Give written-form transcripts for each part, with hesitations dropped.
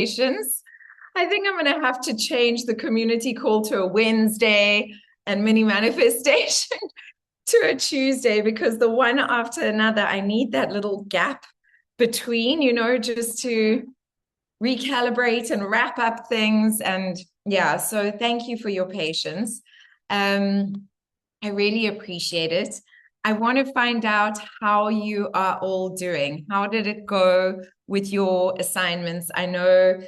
Patience. I think I'm going to have to change the community call to a Wednesday and mini manifestation to a Tuesday because the one after another, I need that little gap between, just to recalibrate and wrap up things. And yeah, so thank you for your patience. Um, I really appreciate it. I want to find out how you are all doing. How did it go with your assignments? I know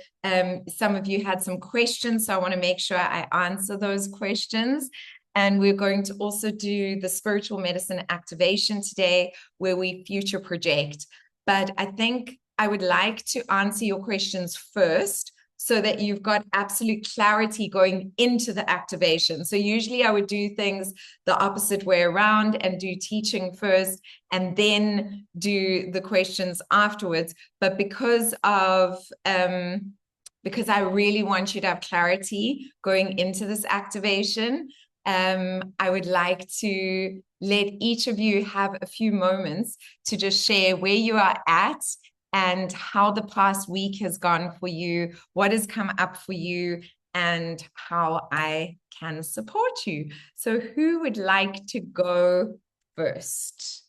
some of you had some questions, so I want to make sure I answer those questions. And we're going to also do the spiritual medicine activation today, where we future project. But I think I would like to answer your questions first so that you've got absolute clarity going into the activation. So usually I would do things the opposite way around and do teaching first and then do the questions afterwards. But because I really want you to have clarity going into this activation, I would like to let each of you have a few moments to just share where you are at and how the past week has gone for you, what has come up for you, and how I can support you. So who would like to go first?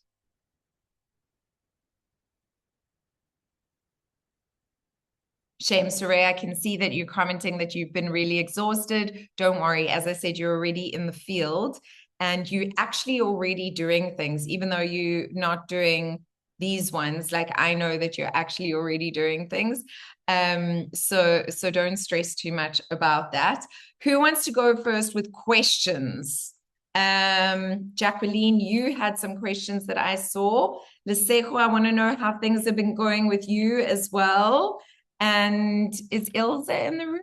Shame, Soraya, I can see that you're commenting that you've been really exhausted. Don't worry. As I said, you're already in the field and you're actually already doing things, even though you're not doing these ones. Like I know that you're actually already doing things. So don't stress too much about that. Who wants to go first with questions? Jacqueline, you had some questions that I saw. Lisejo, I want to know how things have been going with you as well. And is Ilza in the room?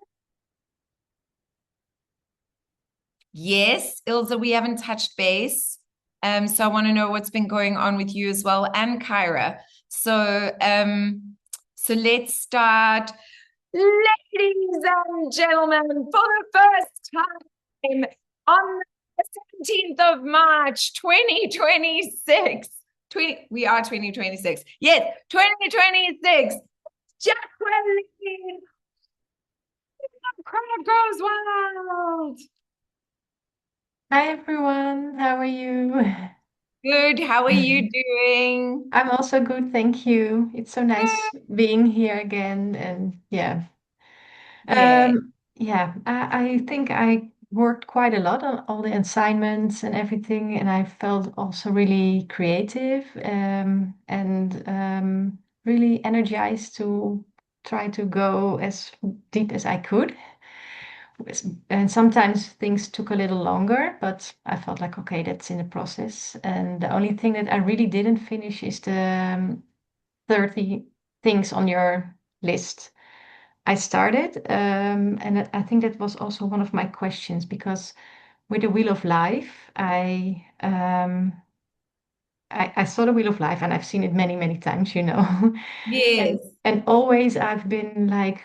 Yes, Ilza, we haven't touched base. So I want to know what's been going on with you as well, and Kyra. So let's start. Ladies and gentlemen, for the first time on the 17th of March, 2026. We are 2026. Yes, 2026. Jacqueline, crowd goes wild. Hi everyone, how are you? Good. How are you doing? I'm also good, thank you. It's so nice Good. being here again, and yeah. Yeah. I think I worked quite a lot on all the assignments and everything, and I felt also really creative and really energized to try to go as deep as I could. And sometimes things took a little longer, but I felt like, okay, that's in the process. And the only thing that I really didn't finish is the 30 things on your list. I started, and I think that was also one of my questions because with the Wheel of Life, I saw the Wheel of Life and I've seen it many, many times, you know. And Yes. and always I've been like,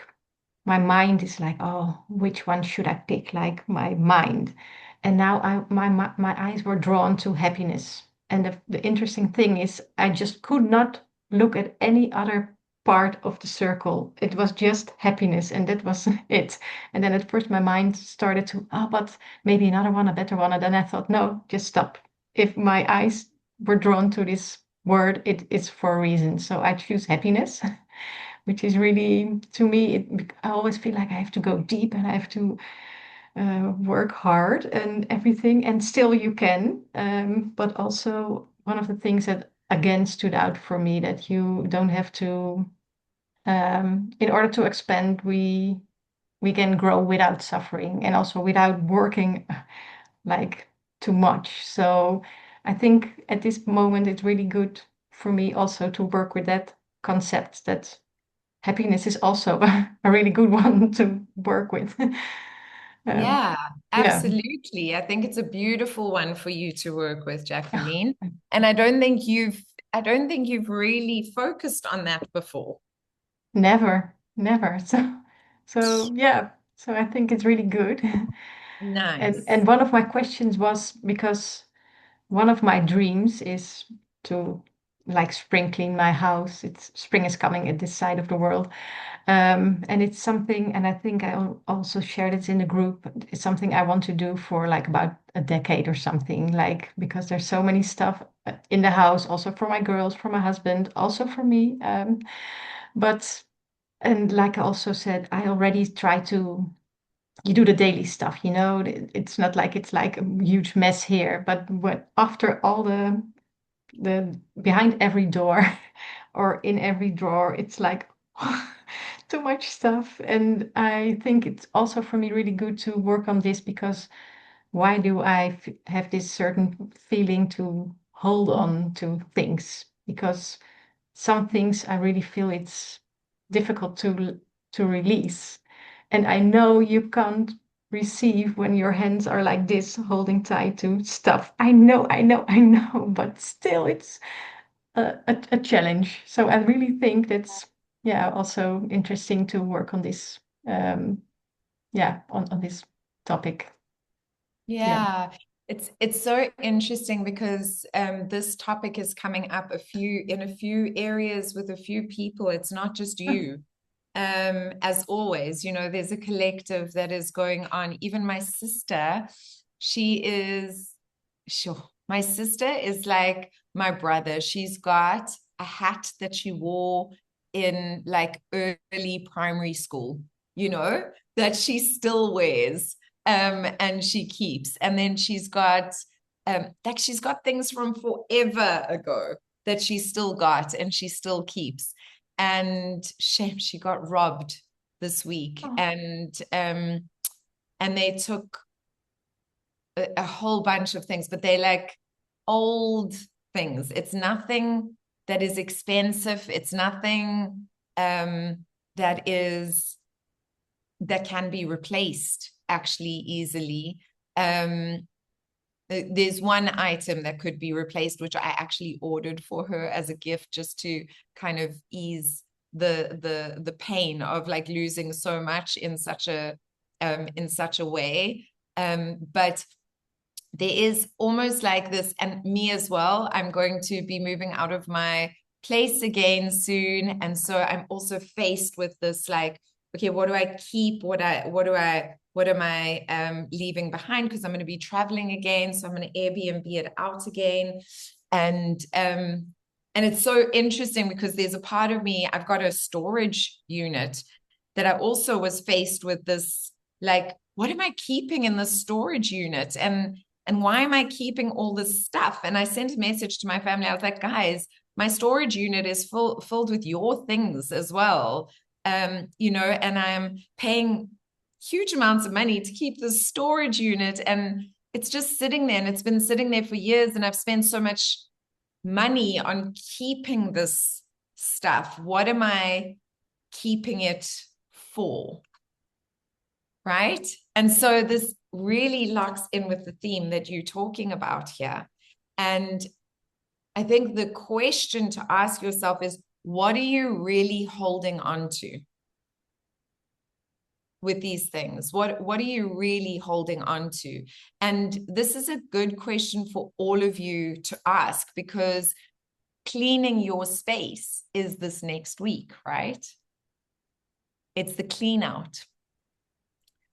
my mind is like, oh, which one should I pick? Like my mind. And now my eyes were drawn to happiness. And the interesting thing is I just could not look at any other part of the circle. It was just happiness, and that was it. And then at first my mind started to, oh, but maybe another one, a better one. And then I thought, no, just stop. If my eyes were drawn to this word, it's for a reason. So I choose happiness. Which is really, to me, I always feel like I have to go deep and I have to work hard and everything, and still you can. But also, one of the things that again stood out for me that you don't have to, in order to expand, we can grow without suffering and also without working like too much. So I think at this moment it's really good for me also to work with that concept that happiness is also a really good one to work with. Um, Yeah, yeah, absolutely. I think it's a beautiful one for you to work with, Jacqueline. And I don't think you've really focused on that before. never, never. So yeah. So I think it's really good. And Nice. one of my questions was because one of my dreams is to like sprinkling my house. It's spring is coming at this side of the world. And it's something, and I think also shared it in the group. It's something I want to do for like about a decade or something, like because there's so many stuff in the house, also for my girls, for my husband, also for me. But and like I also said, I already try to you do the daily stuff, you know. It's not like it's like a huge mess here, but after all the behind every door or in every drawer, it's like too much stuff. And I think it's also for me really good to work on this because why do I have this certain feeling to hold on to things? Because some things I really feel it's difficult to release. And I know you can't receive when your hands are like this, holding tight to stuff. I know, but still it's a challenge. So I really think that's yeah, also interesting to work on this yeah, on this topic. Yeah. Yeah, it's so interesting because this topic is coming up in a few areas with a few people. It's not just you. As always, you know, there's a collective that is going on. Even my sister, she is sure. My sister is like my brother. She's got a hat that she wore in like early primary school, you know, that she still wears and she keeps. And then she's got things from forever ago that she still got and she still keeps. And shame she got robbed this week. Oh, And they took a whole bunch of things, but they like old things. It's nothing that is expensive. It's nothing that is that can be replaced actually easily. Um, there's one item that could be replaced, which I actually ordered for her as a gift, just to kind of ease the pain of like losing so much in such a way. But there is almost like this, and me as well. I'm going to be moving out of my place again soon, and so I'm also faced with this like, okay, what do I keep? What am I leaving behind? Because I'm going to be traveling again, so I'm going to Airbnb it out again, and it's so interesting because there's a part of me. I've got a storage unit that I also was faced with this like, what am I keeping in the storage unit? And why am I keeping all this stuff? And I sent a message to my family. I was like, guys, my storage unit is filled with your things as well. You know, and I'm paying huge amounts of money to keep this storage unit. And it's just sitting there and it's been sitting there for years. And I've spent so much money on keeping this stuff. What am I keeping it for? Right? And so this really locks in with the theme that you're talking about here. And I think the question to ask yourself is, what are you really holding on to with these things? What are you really holding on to? And this is a good question for all of you to ask because cleaning your space is this next week, right? It's the clean out.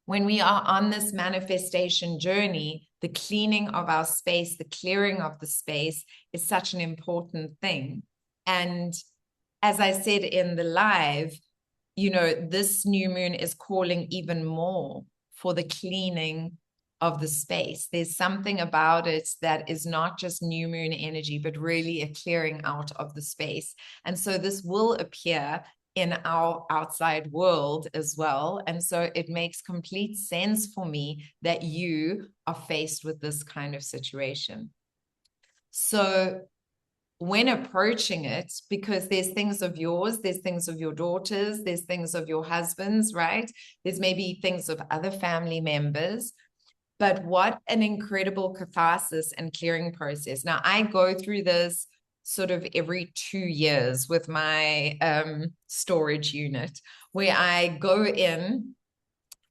When we are on this manifestation journey, the cleaning of our space, the clearing of the space is such an important thing. And as I said in the live, you know, this new moon is calling even more for the cleaning of the space. There's something about it that is not just new moon energy, but really a clearing out of the space. And so this will appear in our outside world as well. And so it makes complete sense for me that you are faced with this kind of situation. So when approaching it, because there's things of yours, there's things of your daughters, there's things of your husbands, right? There's maybe things of other family members. But what an incredible catharsis and clearing process. Now, I go through this sort of every 2 years with my storage unit, where I go in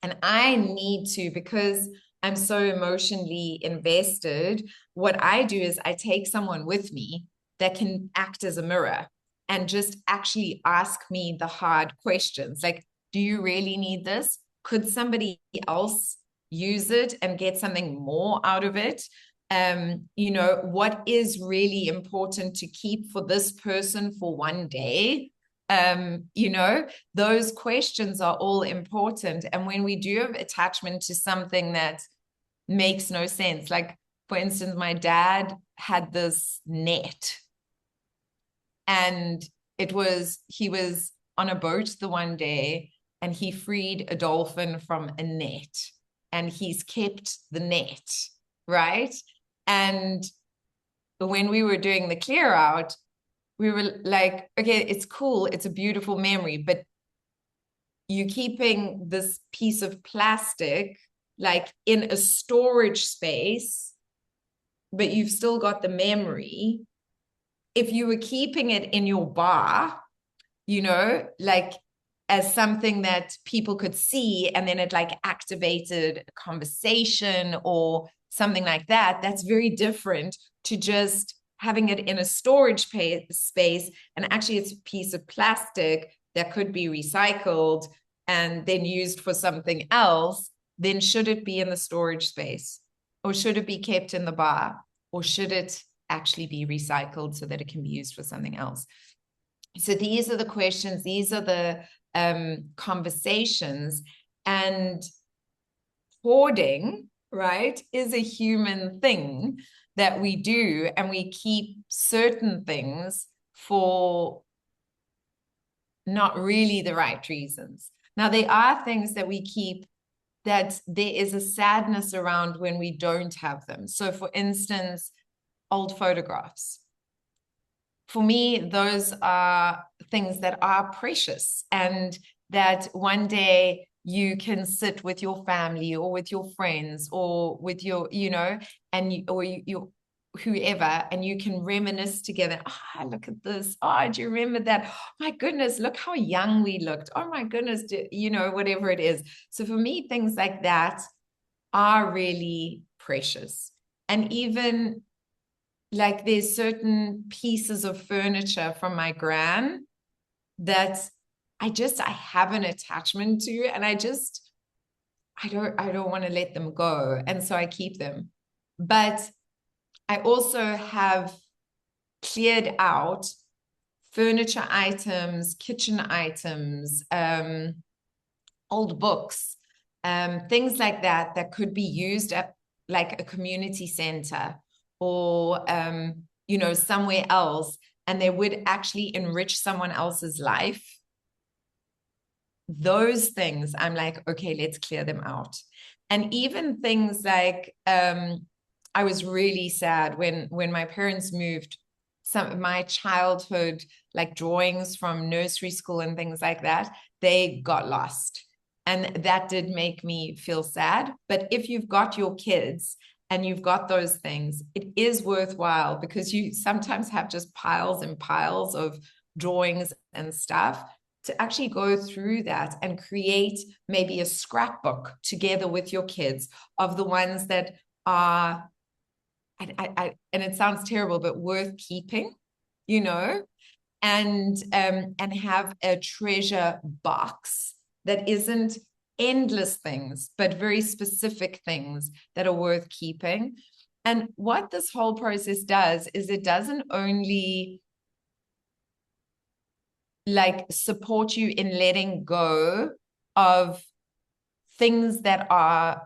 and I need to, because I'm so emotionally invested, what I do is I take someone with me that can act as a mirror and just actually ask me the hard questions. Like, do you really need this? Could somebody else use it and get something more out of it? What is really important to keep for this person for one day? Those questions are all important. And when we do have attachment to something that makes no sense, like for instance, my dad had this net, and he was on a boat the one day and he freed a dolphin from a net, and he's kept the net, right? And when we were doing the clear out, we were like, okay, it's cool, it's a beautiful memory, but you keeping this piece of plastic like in a storage space, but you've still got the memory. If you were keeping it in your bar, like as something that people could see, and then it like activated a conversation or something like that, that's very different to just having it in a storage space. And actually, it's a piece of plastic that could be recycled and then used for something else. Then should it be in the storage space, or should it be kept in the bar, or should it actually be recycled so that it can be used for something else? So these are the questions, these are the conversations. And hoarding, right, is a human thing that we do, and we keep certain things for not really the right reasons. Now, there are things that we keep that there is a sadness around when we don't have them. So for instance, old photographs. For me, those are things that are precious, and that one day you can sit with your family or with your friends or with your, or whoever, and you can reminisce together. Oh, look at this. Oh, do you remember that? Oh, my goodness, look how young we looked. Oh my goodness, whatever it is. So for me, things like that are really precious. And even like there's certain pieces of furniture from my gran that I have an attachment to, and I don't want to let them go. And so I keep them. But I also have cleared out furniture items, kitchen items, old books, things like that could be used at like a community center or, somewhere else, and they would actually enrich someone else's life. Those things, I'm like, okay, let's clear them out. And even things like, I was really sad when my parents moved. Some of my childhood, like drawings from nursery school and things like that, they got lost. And that did make me feel sad. But if you've got your kids and you've got those things, it is worthwhile, because you sometimes have just piles and piles of drawings and stuff, to actually go through that and create maybe a scrapbook together with your kids of the ones that are, and it sounds terrible, but worth keeping, and have a treasure box that isn't endless things, but very specific things that are worth keeping. And what this whole process does is it doesn't only like support you in letting go of things that are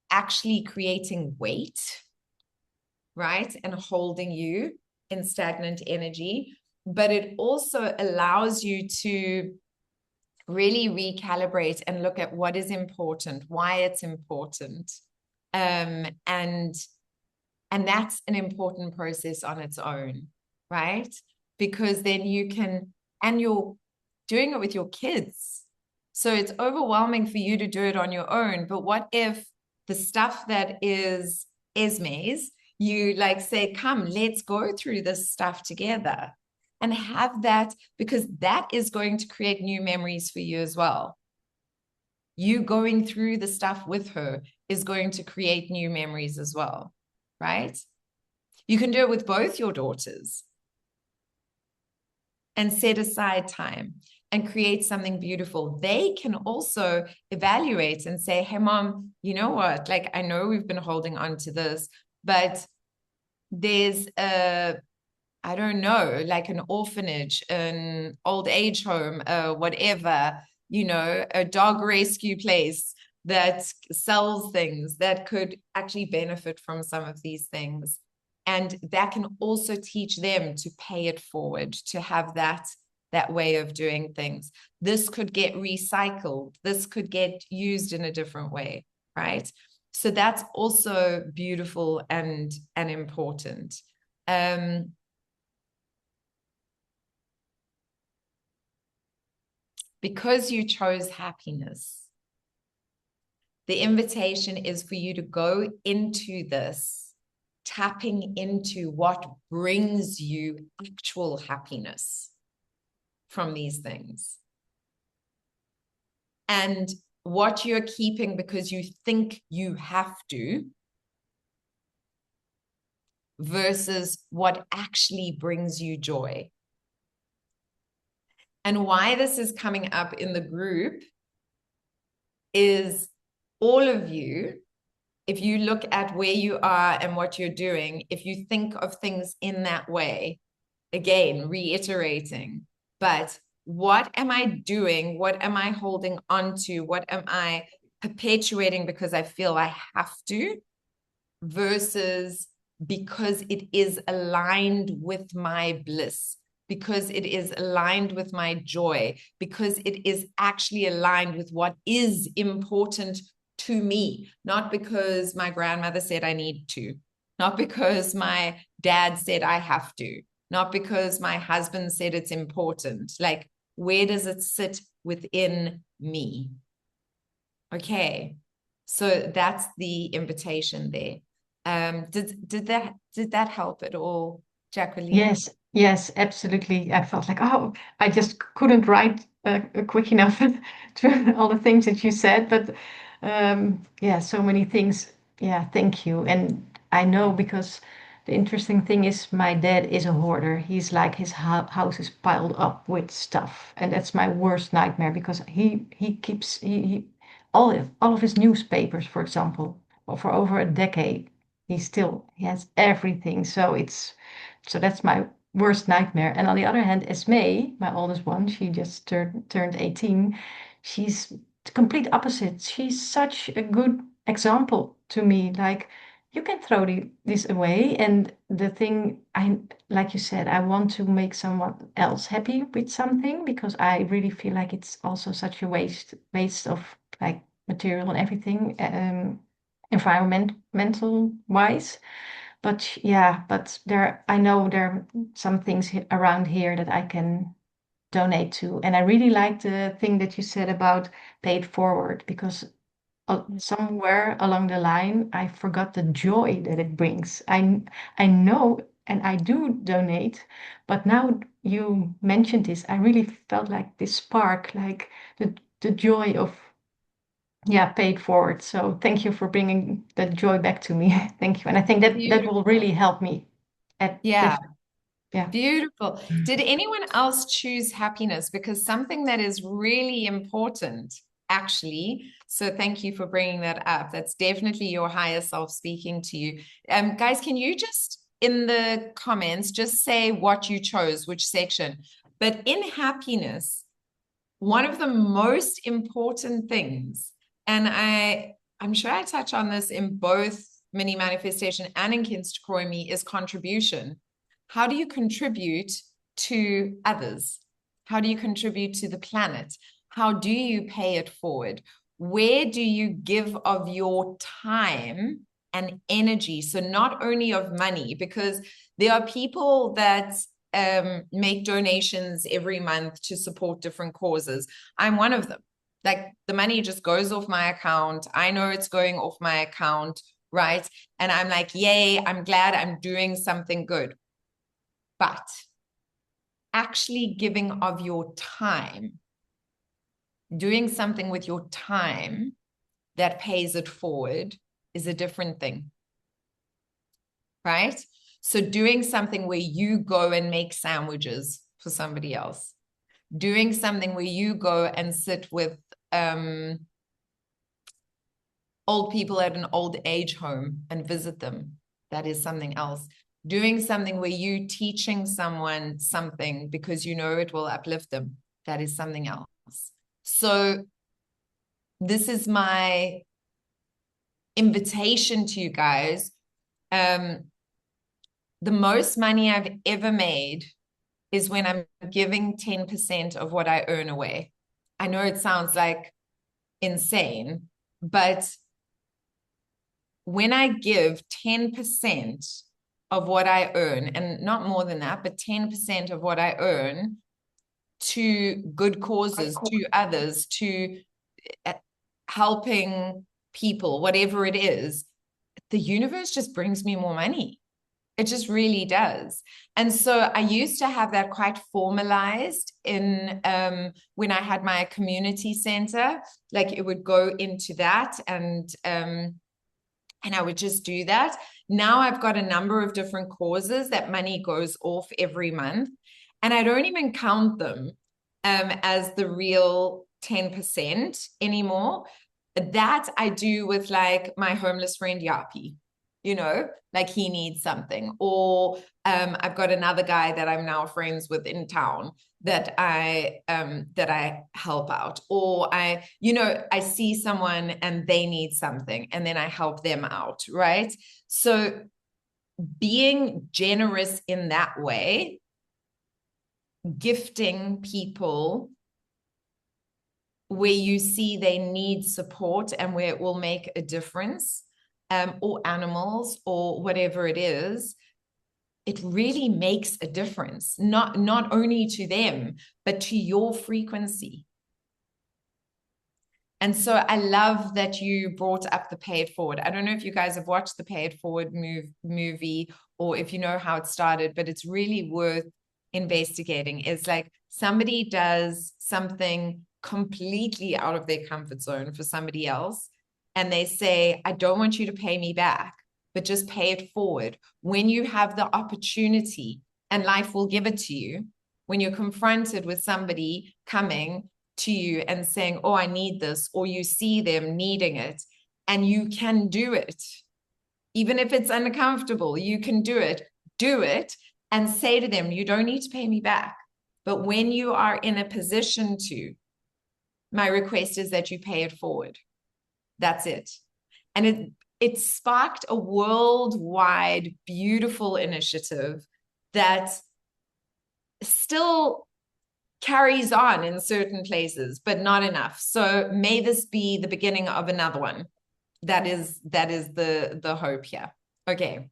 actually creating weight, right? And holding you in stagnant energy, but it also allows you to really recalibrate and look at what is important, why it's important. And that's an important process on its own, right? Because then you can, and you're doing it with your kids. So it's overwhelming for you to do it on your own. But what if the stuff that is Esme's, you like say, come, let's go through this stuff together, and have that, because that is going to create new memories for you as well. You going through the stuff with her is going to create new memories as well, right? You can do it with both your daughters. and set aside time and create something beautiful, they can also evaluate and say, hey, mom, you know what? Like, I know we've been holding on to this, but there's I don't know, like an orphanage, an old age home, whatever, a dog rescue place that sells things that could actually benefit from some of these things. And that can also teach them to pay it forward, to have that way of doing things. This could get recycled. This could get used in a different way, right? So that's also beautiful and important. Because you chose happiness, the invitation is for you to go into this, tapping into what brings you actual happiness from these things. And what you're keeping because you think you have to, versus what actually brings you joy. And why this is coming up in the group is all of you, if you look at where you are and what you're doing, if you think of things in that way, again, reiterating, but what am I doing? What am I holding on to? What am I perpetuating because I feel I have to, versus because it is aligned with my bliss, because it is aligned with my joy, because it is actually aligned with what is important to me, not because my grandmother said I need to, not because my dad said I have to, not because my husband said it's important. Like, where does it sit within me? Okay, so that's the invitation there. Did that help at all, Jacqueline? Yes, yes, absolutely. I felt like, oh, I just couldn't write quick enough to all the things that you said, but yeah, so many things. Yeah, thank you. And I know because the interesting thing is my dad is a hoarder. He's like his house is piled up with stuff, and that's my worst nightmare because he keeps he all of his newspapers, for example, for over a decade. He has everything. So that's my worst nightmare. And on the other hand, Esme, my oldest one, she just turned 18. She's the complete opposite. She's such a good example to me. Like, you can throw this away. And the thing like you said, I want to make someone else happy with something because I really feel like it's also such a waste of like material and everything, environmental wise. But yeah, I know there are some things around here that I can donate to. And I really like the thing that you said about pay it forward because somewhere along the line, I forgot the joy that it brings. I know and I do donate, but now you mentioned this, I really felt like this spark, like the joy of yeah, paid forward. So thank you for bringing that joy back to me. Thank you. And I think that will really Beautiful. help me at Yeah, this. Yeah. beautiful. Did anyone else choose happiness? Because something that is really important, actually. So thank you for bringing that up. That's definitely your higher self speaking to you. Guys, can you just in the comments just say what you chose, which section? But in happiness, one of the most important things, and I'm sure I touch on this in both mini manifestation and in Kinst Me, is contribution. How do you contribute to others? How do you contribute to the planet? How do you pay it forward? Where do you give of your time and energy? So not only of money, because there are people that make donations every month to support different causes. I'm one of them. Like, the money just goes off my account. I know it's going off my account, right? And I'm like, yay, I'm glad I'm doing something good. But actually giving of your time, doing something with your time that pays it forward is a different thing, right? So doing something where you go and make sandwiches for somebody else. Doing something where you go and sit with old people at an old age home and visit them. That is something else. Doing something where you teaching someone something because you know it will uplift them. That is something else. So this is my invitation to you guys. The most money I've ever made is when I'm giving 10% of what I earn away. I know it sounds like insane, but when I give 10% of what I earn, and not more than that, but 10% of what I earn to good causes, to others, to helping people, whatever it is, the universe just brings me more money. It just really does. And so I used to have that quite formalized in when I had my community center, like it would go into that and I would just do that. Now I've got a number of different causes that money goes off every month. And I don't even count them as the real 10% anymore. That I do with like my homeless friend Yapi, like he needs something. Or I've got another guy that I'm now friends with in town that I help out, or I see someone and they need something and then I help them out, right? So being generous in that way, gifting people where you see they need support and where it will make a difference, or animals or whatever it is, it really makes a difference, not only to them, but to your frequency. And so I love that you brought up the Pay It Forward. I don't know if you guys have watched the Pay It Forward movie or if you know how it started, but it's really worth investigating. It's like somebody does something completely out of their comfort zone for somebody else, and they say, I don't want you to pay me back, but just pay it forward. When you have the opportunity, and life will give it to you, when you're confronted with somebody coming to you and saying, oh, I need this, or you see them needing it, and you can do it. Even if it's uncomfortable, you can do it and say to them, you don't need to pay me back. But when you are in a position to, my request is that you pay it forward. That's it. And it sparked a worldwide, beautiful initiative that still carries on in certain places, but not enough. So may this be the beginning of another one. That is the hope here. Okay.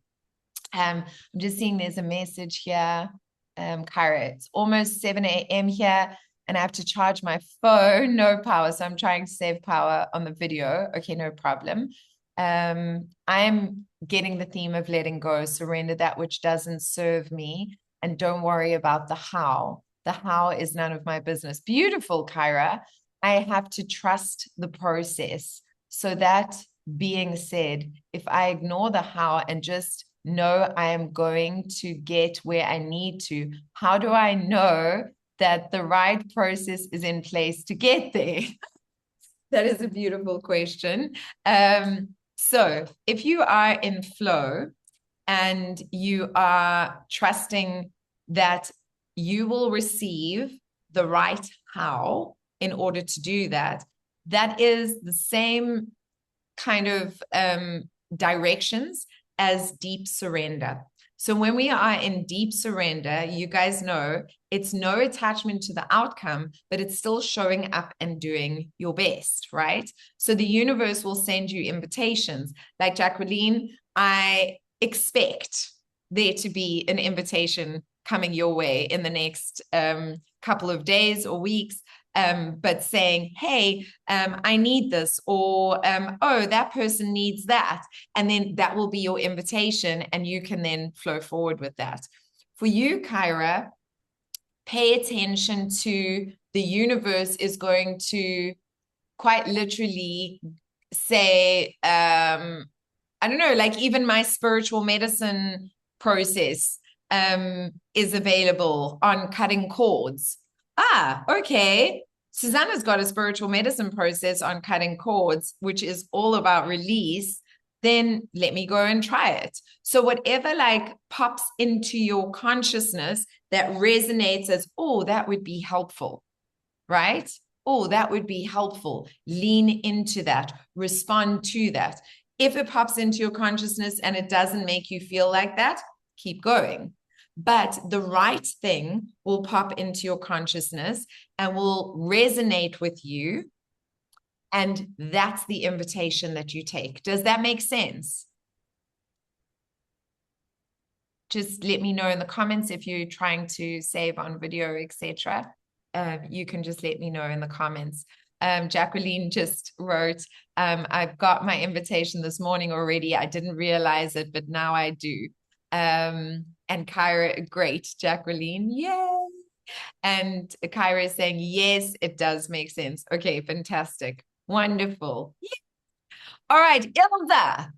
I'm just seeing there's a message here. Kyra, it's almost 7 a.m. here and I have to charge my phone, no power. So I'm trying to save power on the video. Okay, no problem. I'm getting the theme of letting go, surrender that which doesn't serve me, and don't worry about the how. The how is none of my business. Beautiful, Kyra. I have to trust the process. So that being said, if I ignore the how and just know I am going to get where I need to, how do I know that the right process is in place to get there? That is a beautiful question. So if you are in flow and you are trusting that you will receive the right how in order to do that, that is the same kind of directions as deep surrender. So when we are in deep surrender, you guys know it's no attachment to the outcome, but it's still showing up and doing your best, right? So the universe will send you invitations. Like Jacqueline, I expect there to be an invitation coming your way in the next couple of days or weeks, but saying, hey, I need this, or oh, that person needs that. And then that will be your invitation, and you can then flow forward with that. For you, Kyra, pay attention to the universe is going to quite literally say, I don't know, like even my spiritual medicine process, is available on cutting cords. Ah, okay. Susanna's got a spiritual medicine process on cutting cords, which is all about release. Then let me go and try it. So, whatever like pops into your consciousness that resonates as, oh, that would be helpful, right? Oh, that would be helpful. Lean into that, respond to that. If it pops into your consciousness and it doesn't make you feel like that, keep going. But the right thing will pop into your consciousness and will resonate with you. And that's the invitation that you take. Does that make sense? Just let me know in the comments if you're trying to save on video, etc. You can just let me know in the comments. Jacqueline just wrote, I've got my invitation this morning already. I didn't realize it, but now I do. And Kyra, great, Jacqueline, yay. And Kyra is saying, yes, it does make sense. Okay, fantastic. Wonderful. Yeah. All right, Ilza,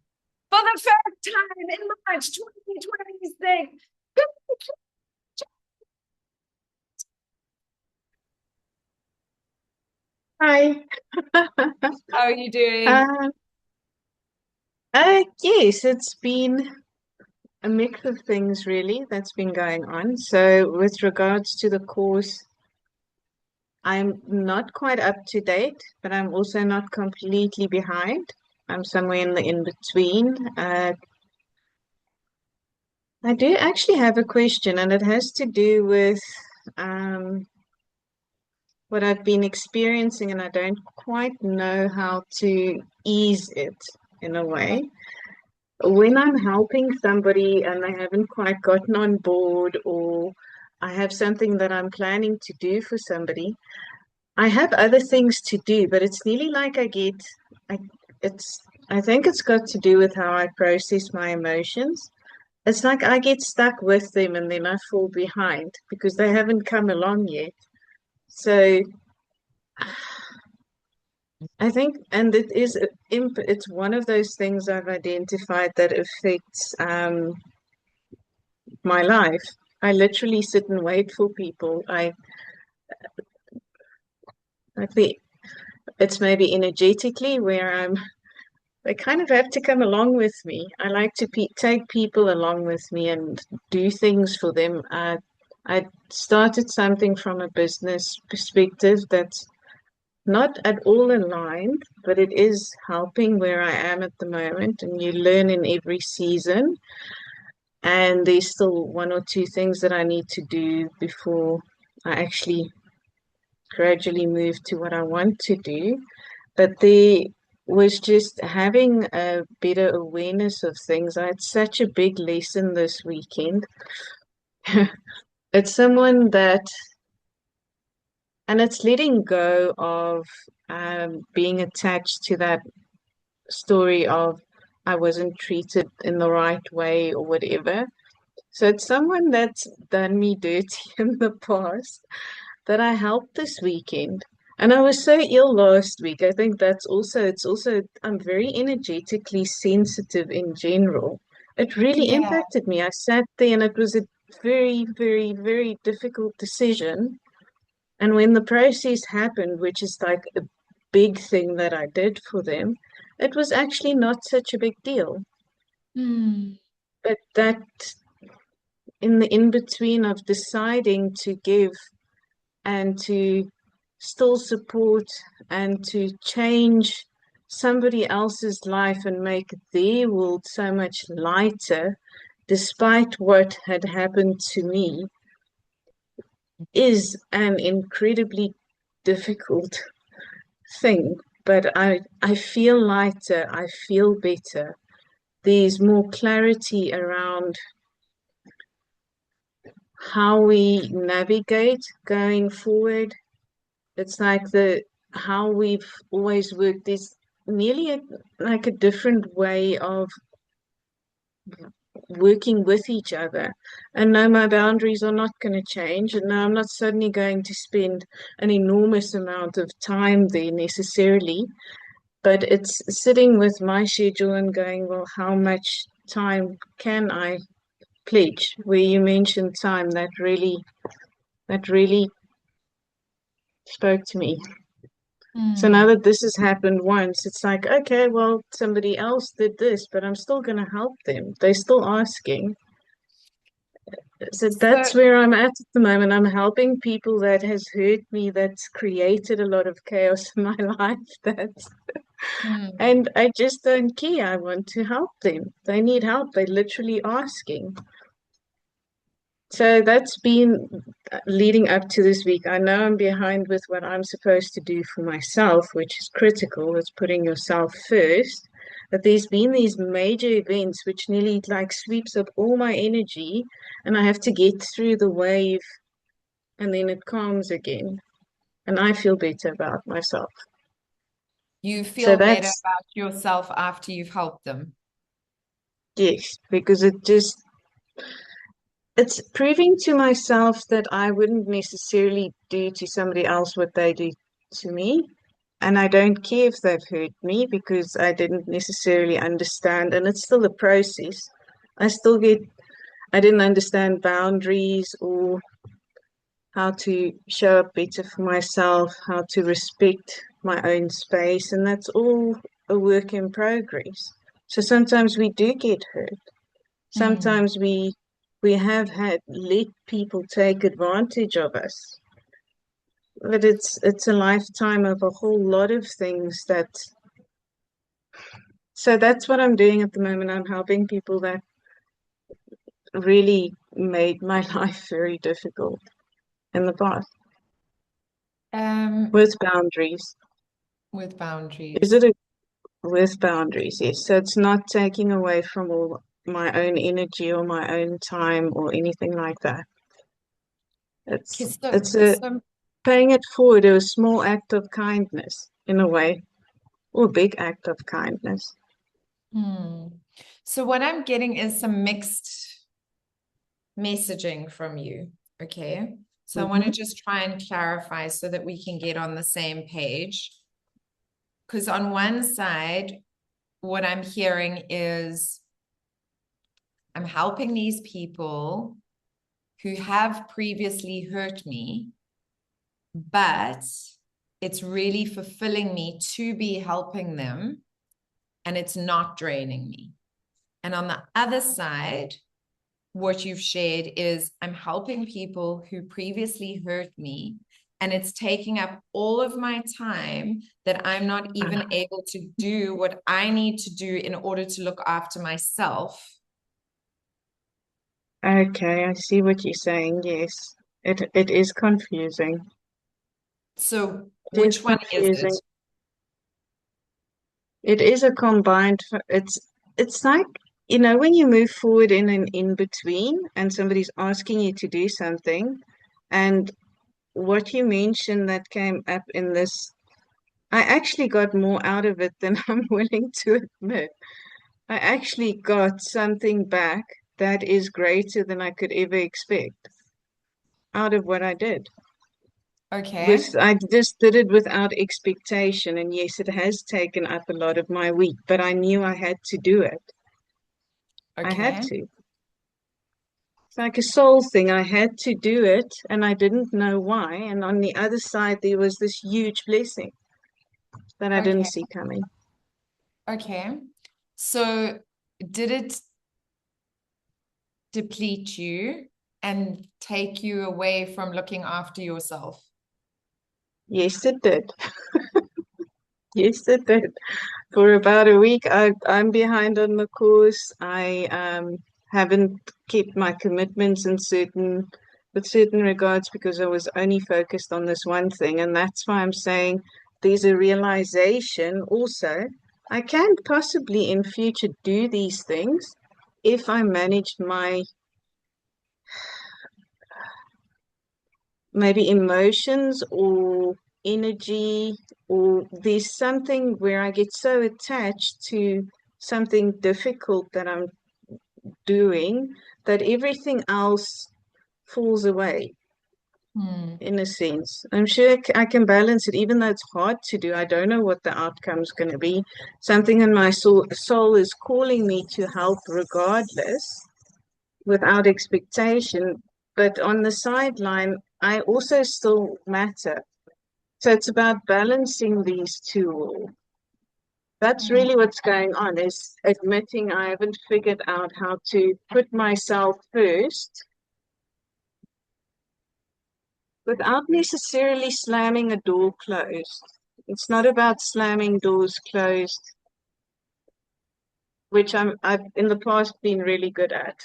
for the first time in March 2026. Hi. How are you doing? Uh, yes, it's been a mix of things really that's been going on. So, with regards to the course, I'm not quite up to date, but I'm also not completely behind. I'm somewhere in the in between. I do actually have a question, and it has to do with um, what I've been experiencing, and I don't quite know how to ease it in a Okay. way. When I'm helping somebody and they haven't quite gotten on board, or I have something that I'm planning to do for somebody, I have other things to do, but it's nearly like I, it's, I think it's got to do with how I process my emotions. It's like I get stuck with them and then I fall behind because they haven't come along yet. So I think, and it's one of those things I've identified that affects my life. I literally sit and wait for people. I think it's maybe energetically where they kind of have to come along with me. I like to take people along with me and do things for them. I started something from a business perspective that's not at all aligned, but it is helping where I am at the moment. And you learn in every season. And there's still one or two things that I need to do before I actually gradually move to what I want to do. But there was just having a better awareness of things. I had such a big lesson this weekend. It's someone that, and it's letting go of being attached to that story of I wasn't treated in the right way or whatever. So it's someone that's done me dirty in the past that I helped this weekend. And I was so ill last week. I think it's also, I'm very energetically sensitive in general. It really Yeah. impacted me. I sat there and it was a very, very, very difficult decision. And when the process happened, which is like a big thing that I did for them, it was actually not such a big deal. Hmm. But that in the in between of deciding to give and to still support and to change somebody else's life and make their world so much lighter, despite what had happened to me, is an incredibly difficult thing. But I feel lighter, I feel better. There's more clarity around how we navigate going forward. It's like the how we've always worked is nearly like a different way of working with each other. And no, my boundaries are not going to change. And now I'm not suddenly going to spend an enormous amount of time there necessarily. But it's sitting with my schedule and going, well, how much time can I pledge where you mentioned time, that really spoke to me. So now Hmm. that this has happened once, it's like, okay, well, somebody else did this, but I'm still going to help them. They're still asking. So So, that's where I'm at the moment. I'm helping people that has hurt me, that's created a lot of chaos in my life. hmm. And I just don't care. I want to help them. They need help. They're literally asking. So that's been leading up to this week. I know I'm behind with what I'm supposed to do for myself, which is critical. It's putting yourself first. But there's been these major events which nearly like sweeps up all my energy, and I have to get through the wave, and then it calms again, and I feel better about myself. You So feel better that's about yourself after you've helped them. yes, because it's proving to myself that I wouldn't necessarily do to somebody else what they do to me. And I don't care if they've hurt me because I didn't necessarily understand. And it's still a process. I didn't understand boundaries or how to show up better for myself, how to respect my own space. And that's all a work in progress. So sometimes we do get hurt. Hmm. Sometimes we have had let people take advantage of us. But it's a lifetime of a whole lot of things that so that's what I'm doing at the moment. I'm helping people that really made my life very difficult in the past Um, with boundaries. with Is boundaries. it a with boundaries? Yes. So it's not taking away from all my own energy or my own time or anything like that. Okay, It's a paying it forward, a small act of kindness in a way, or a big act of kindness. hmm. So what I'm getting is some mixed messaging from you. Okay. So I want to Hmm. just try and clarify so that we can get on the same page. Because on one side, what I'm hearing is I'm helping these people who have previously hurt me, but it's really fulfilling me to be helping them and it's not draining me. And on the other side, what you've shared is I'm helping people who previously hurt me, and it's taking up all of my time that I'm not even able to do what I need to do in order to look after myself. Okay, I see what you're saying. Yes, it is confusing. So, It is which one is it? confusing. It is a combined. It's like when you move forward in an in between, and somebody's asking you to do something, and what you mentioned that came up in this, I actually got more out of it than I'm willing to admit. I actually got something back that is greater than I could ever expect out of what I did. Okay. I just did it without expectation, and yes, it has taken up a lot of my week, but I knew I had to do it. I had Okay. to. It's like a soul thing. I had to do it, and I didn't know why. And on the other side, there was this huge blessing that I didn't Okay. see coming. Okay. So, did it deplete you and take you away from looking after yourself? Yes, it did. Yes, it did. For about a week, I'm behind on the course. I haven't kept my commitments in certain regards because I was only focused on this one thing, and that's why I'm saying there's a realization also. I can possibly in future do these things if I managed my maybe emotions or energy, or there's something where I get so attached to something difficult that I'm doing that everything else falls away Hmm. in a sense. I'm sure I can balance it, even though it's hard to do. I don't know what the outcome's going to be. Something in my soul is calling me to help regardless, without expectation, but on the sideline, I also still matter. So it's about balancing these two. That's Mm. really what's going on, is admitting I haven't figured out how to put myself first without necessarily slamming a door closed. It's not about slamming doors closed, which I've in the past been really good at.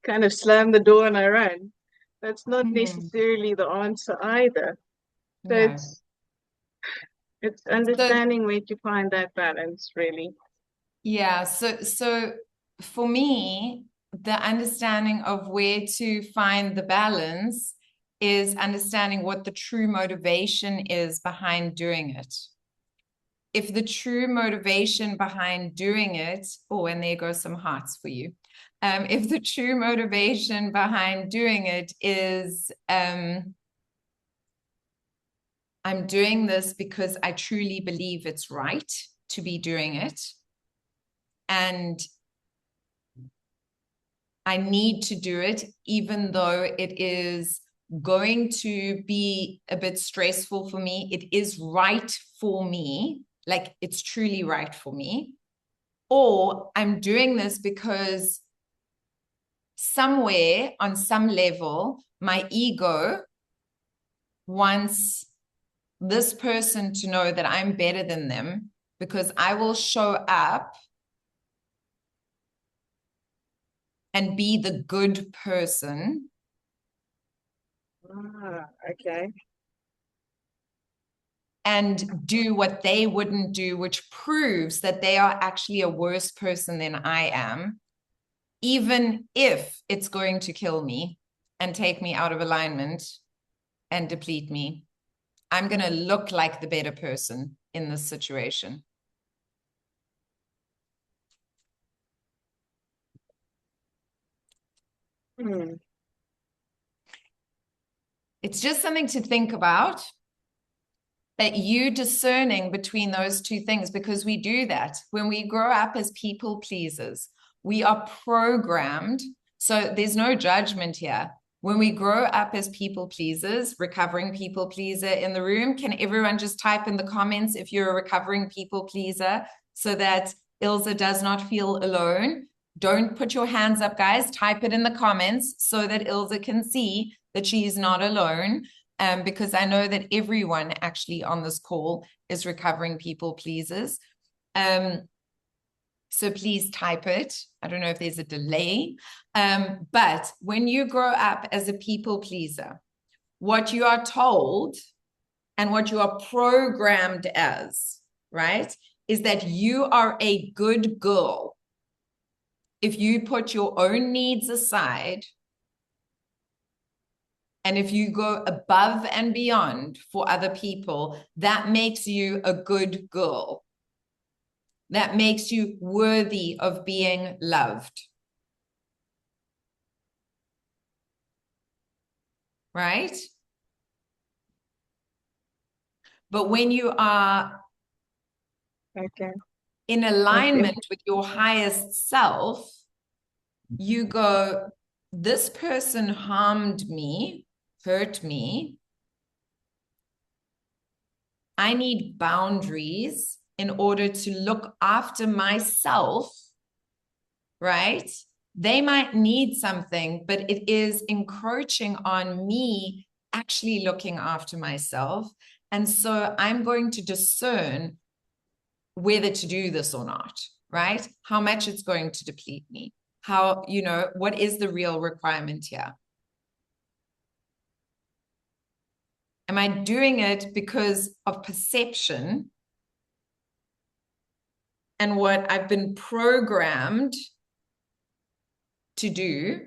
Kind of slam the door and I run. That's not Mm. necessarily the answer either. So No. it's So understanding where to find that balance, really. yeah, so for me, the understanding of where to find the balance is understanding what the true motivation is behind doing it. If the true motivation behind doing it, oh, and there goes some hearts for you. If the true motivation behind doing it is I'm doing this because I truly believe it's right to be doing it, and I need to do it, even though it is going to be a bit stressful for me. It is right for me, like it's truly right for me. Or I'm doing this because somewhere on some level, my ego wants this person to know that I'm better than them because I will show up and be the good person Ah, okay. and do what they wouldn't do, which proves that they are actually a worse person than I am, even if it's going to kill me and take me out of alignment and deplete me. I'm going to look like the better person in this situation. Hmm. It's just something to think about, that you discerning between those two things, because we do that when we grow up as people pleasers. We are programmed. So there's no judgment here. When we grow up as people pleasers, recovering people pleaser in the room, can everyone just type in the comments if you're a recovering people pleaser so that Ilse does not feel alone? Don't put your hands up, guys. Type it in the comments so that Ilse can see that she is not alone. Because I know that everyone actually on this call is recovering people pleasers. So please type it. I don't know if there's a delay. But when you grow up as a people pleaser, what you are told and what you are programmed as, right, is that you are a good girl if you put your own needs aside and if you go above and beyond for other people. That makes you a good girl. That makes you worthy of being loved. Right? But when you are Okay. in That's alignment with your highest self, you go, this person harmed me, hurt me. I need boundaries in order to look after myself, right? They might need something, but it is encroaching on me actually looking after myself. And so I'm going to discern whether to do this or not, right? How much it's going to deplete me. How, what is the real requirement here? Am I doing it because of perception and what I've been programmed to do?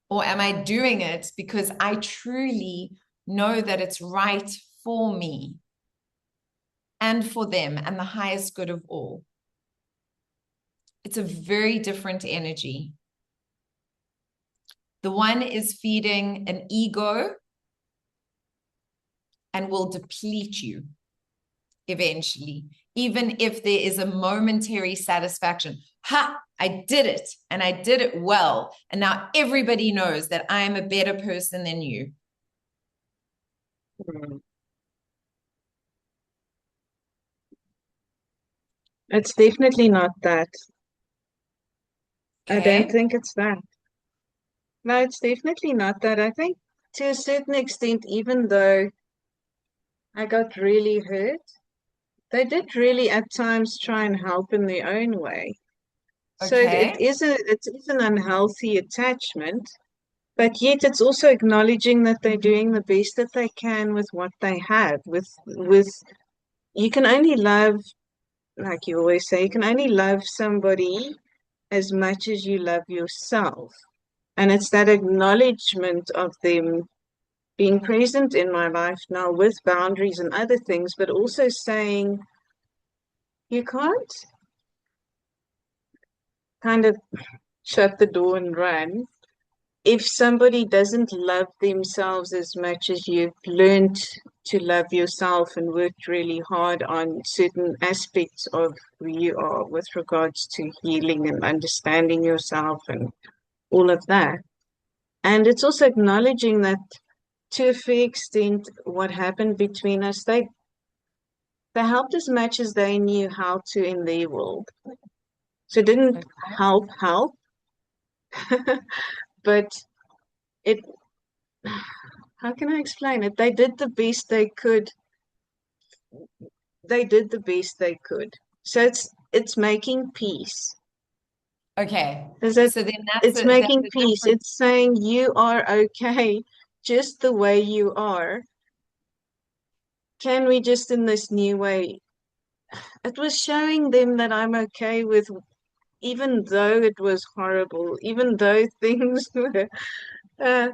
Or am I doing it because I truly know that it's right for me and for them and the highest good of all? It's a very different energy. The one is feeding an ego and will deplete you eventually, even if there is a momentary satisfaction. ha, I did it and I did it well. And now everybody knows that I'm a better person than you. Mm. It's definitely not that. I don't Okay. think it's that. No, it's definitely not that. I think to a certain extent, even though I got really hurt, they did really at times try and help in their own way. So Okay. it is an unhealthy attachment, but yet it's also acknowledging that they're doing the best that they can with what they have. With you can only love, like you always say, you can only love somebody as much as you love yourself. And it's that acknowledgement of them being present in my life now with boundaries and other things, but also saying you can't kind of shut the door and run if somebody doesn't love themselves as much as you've learned to love yourself and worked really hard on certain aspects of who you are with regards to healing and understanding yourself and all of that. And it's also acknowledging that to a fair extent, what happened between us, they helped as much as they knew how to in their world. So it didn't Okay. help, but it, how can I explain it? They did the best they could. They did the best they could. So it's making peace. Okay. Is it? So then It's that's making a peace. different. It's saying you are okay just the way you are. Can we just in this new way? It was showing them that I'm okay with, even though it was horrible, even though things were, uh,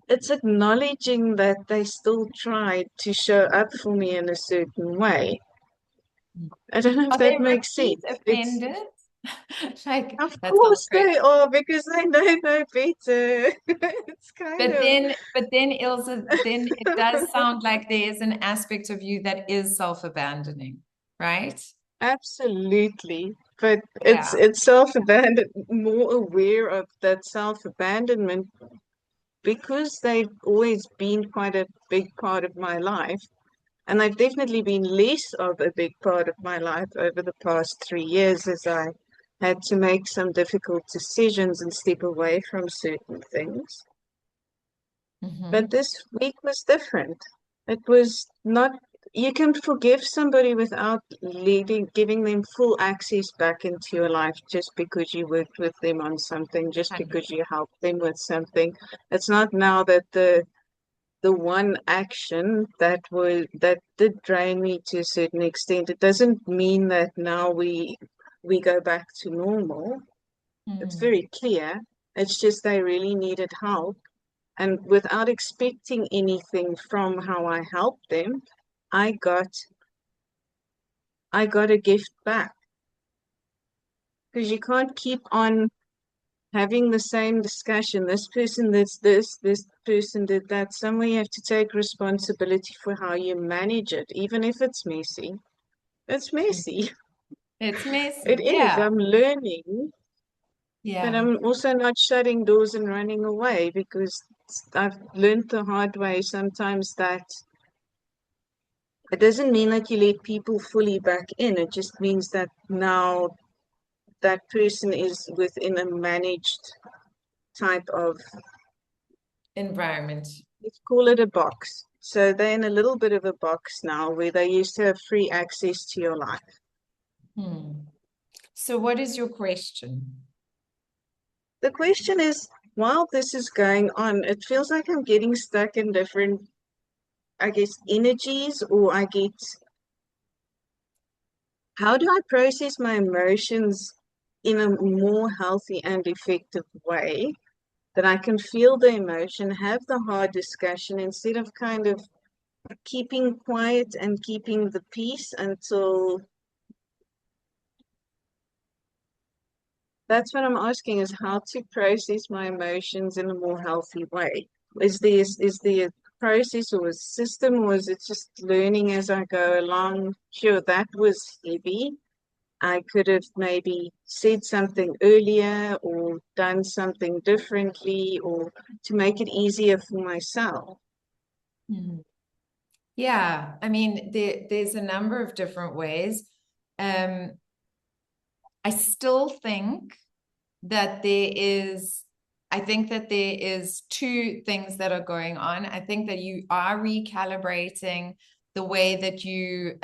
it's acknowledging that they still tried to show up for me in a certain way. I don't know if Are they that makes repeat sense. It's, offenders? Like of that sounds course great. they are because they know no better. It's kind of, But then Ilse, then it does sound like there is an aspect of you that is self-abandoning, right? absolutely. But Yeah. it's self-abandon, more aware of that self-abandonment because they've always been quite a big part of my life. And they've definitely been less of a big part of my life over the past 3 years as I had to make some difficult decisions and step away from certain things. But Hmm. this week was different. It was not, you can forgive somebody without giving them full access back into your life just because you worked with them on something, just because you helped them with something. It's not now that the one action that did drain me to a certain extent, it doesn't mean that now we go back to normal. It's Mm. very clear. It's just they really needed help. And without expecting anything from how I helped them, I got I got a gift back. Because you can't keep on having the same discussion. This person did this person did that. Somewhere you have to take responsibility for how you manage it, even if it's messy. It's messy. It's It messy. is. Yeah. I'm learning, but Yeah. I'm also not shutting doors and running away because I've learned the hard way sometimes that it doesn't mean that you let people fully back in. It just means that now that person is within a managed type of, Environment. let's call it a box. So they're in a little bit of a box now where they used to have free access to your life. Hmm. So what is your question? The question is, while this is going on, it feels like I'm getting stuck in different, I guess, energies, or I get, how do I process my emotions in a more healthy and effective way that I can feel the emotion, have the hard discussion instead of kind of keeping quiet and keeping the peace until that's what I'm asking is how to process my emotions in a more healthy way. Is there a process or a system, or is it just learning as I go along? Sure, that was heavy. I could have maybe said something earlier or done something differently or to make it easier for myself. Yeah, I mean, there's a number of different ways. I still think that I think that there is two things that are going on. I think that you are recalibrating the way that you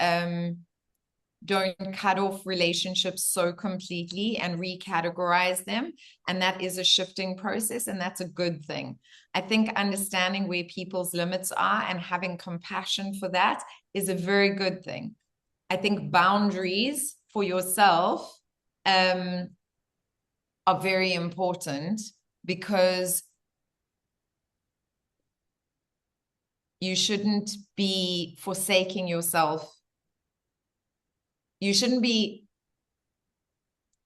don't cut off relationships so completely and recategorize them. And that is a shifting process, and that's a good thing. I think understanding where people's limits are and having compassion for that is a very good thing. I think boundaries for yourself are very important, because you shouldn't be forsaking yourself. You shouldn't be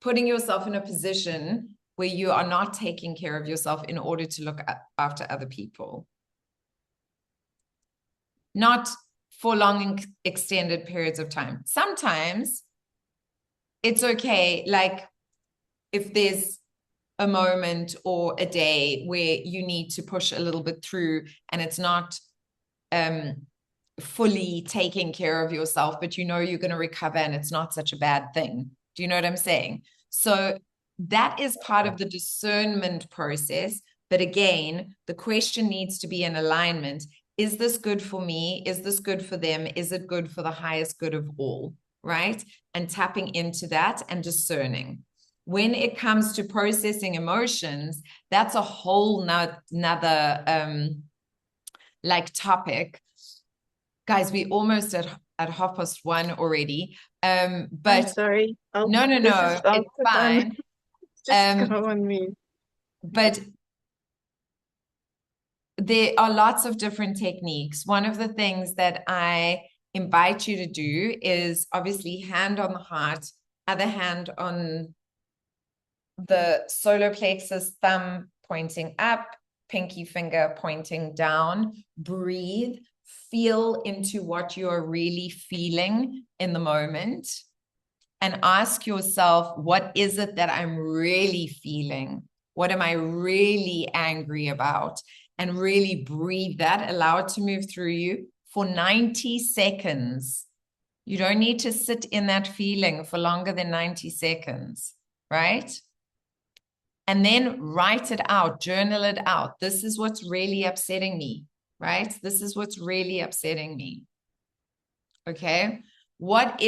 putting yourself in a position where you are not taking care of yourself in order to look after other people. Not for long extended periods of time. Sometimes it's okay, like if there's a moment or a day where you need to push a little bit through and it's not fully taking care of yourself, but you know you're going to recover and it's not such a bad thing. Do you know what I'm saying? So that is part of the discernment process. But again, the question needs to be in alignment. Is this good for me? Is this good for them? Is it good for the highest good of all? Right? And tapping into that and discerning. When it comes to processing emotions, that's a whole nother like topic. Guys, we almost at 1:30 already. I'm But sorry. no, I'll it's put on, fine. just go on mute. But there are lots of different techniques. One of the things that I invite you to do is obviously hand on the heart, other hand on the solar plexus, thumb pointing up, pinky finger pointing down. Breathe, feel into what you're really feeling in the moment, and ask yourself, what is it that I'm really feeling? What am I really angry about? And really breathe that, allow it to move through you for 90 seconds. You don't need to sit in that feeling for longer than 90 seconds, right? And then write it out, journal it out. This is what's really upsetting me, right? This is what's really upsetting me. Okay. What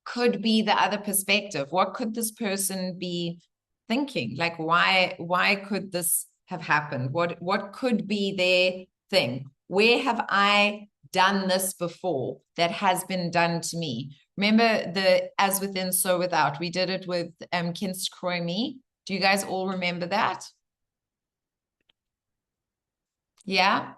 could be the other perspective? What could this person be thinking? Like, why could this have happened? What could be their thing? Where have I done this before that has been done to me? Remember the as within, so without. We did it with Kinst Croy Me. Do you guys all remember that? Yeah.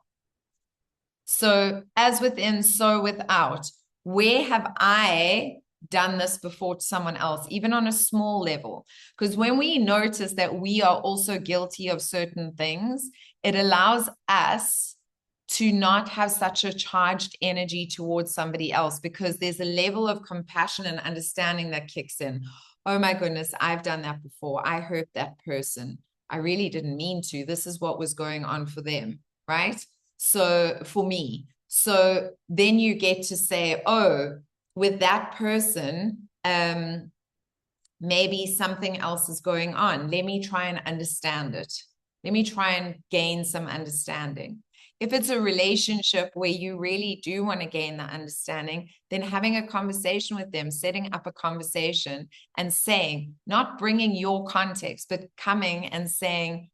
So as within, so without. Where have I done this before to someone else, even on a small level? Because when we notice that we are also guilty of certain things, it allows us to not have such a charged energy towards somebody else, because there's a level of compassion and understanding that kicks in. Oh my goodness, I've done that before. I hurt that person. I really didn't mean to. This is what was going on for them, right? So for me, so then you get to say, oh, with that person, maybe something else is going on. Let me try and understand it. Let me try and gain some understanding. If it's a relationship where you really do want to gain that understanding, then having a conversation with them, setting up a conversation and saying, not bringing your context, but coming and saying,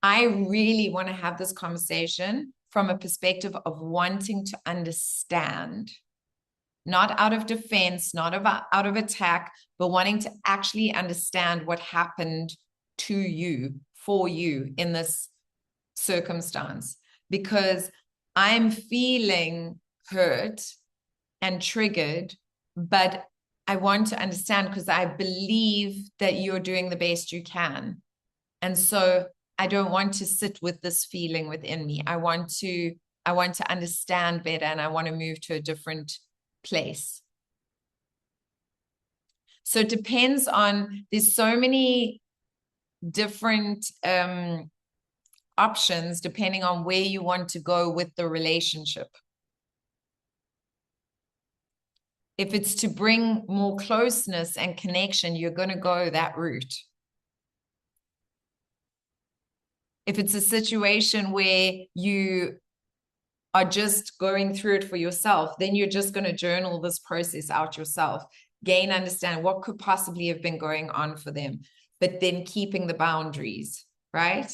I really want to have this conversation from a perspective of wanting to understand, not out of defense, not out of attack, but wanting to actually understand what happened to you, for you in this circumstance. Because I'm feeling hurt and triggered, but I want to understand because I believe that you're doing the best you can. And so I don't want to sit with this feeling within me. I want to understand better, and I want to move to a different place. So it depends on, there's so many different options depending on where you want to go with the relationship. If it's to bring more closeness and connection, you're going to go that route. If it's a situation where you are just going through it for yourself, then you're just going to journal this process out yourself, gain understand what could possibly have been going on for them, but then keeping the boundaries, right?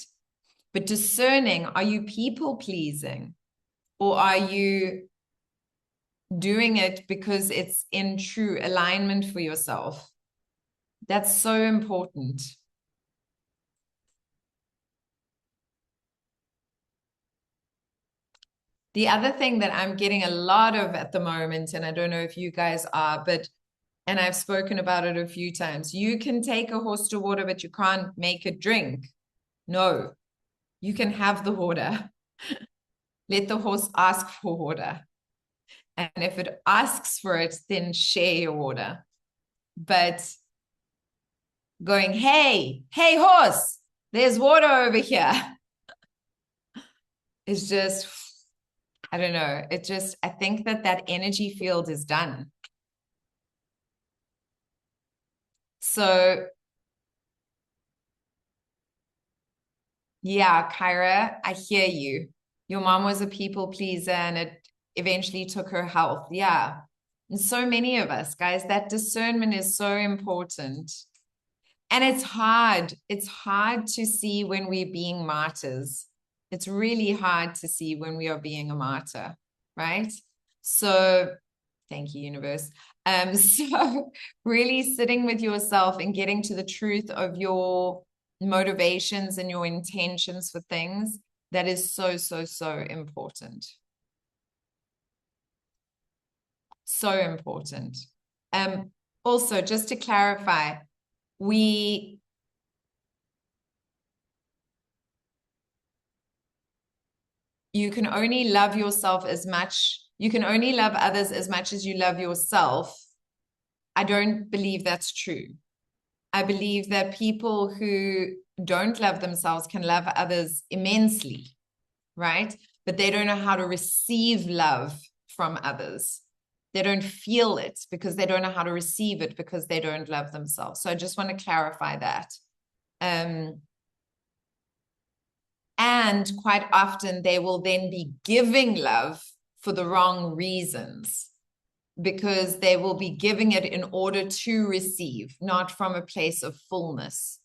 But discerning, are you people pleasing, or are you doing it because it's in true alignment for yourself? That's so important. The other thing that I'm getting a lot of at the moment, and I don't know if you guys are, and I've spoken about it a few times, you can take a horse to water, but you can't make it drink. No, you can have the water. Let the horse ask for water. And if it asks for it, then share your water. But going, hey, horse, there's water over here, is just, I don't know. I think that energy field is done. So yeah, Kyra, I hear you. Your mom was a people pleaser and it eventually took her health. Yeah. And so many of us, guys, that discernment is so important. And it's hard. It's hard to see when we're being martyrs. It's really hard to see when we are being a martyr, right? So thank you, universe. So really sitting with yourself and getting to the truth of your motivations and your intentions for things, that is so, so, so important. So important. Also, just to clarify, you can only love yourself as much, you can only love others as much as you love yourself. I don't believe that's true. I believe that people who don't love themselves can love others immensely, right? But they don't know how to receive love from others. They don't feel it because they don't know how to receive it because they don't love themselves. So I just want to clarify that. And quite often they will then be giving love for the wrong reasons, because they will be giving it in order to receive, not from a place of fullness,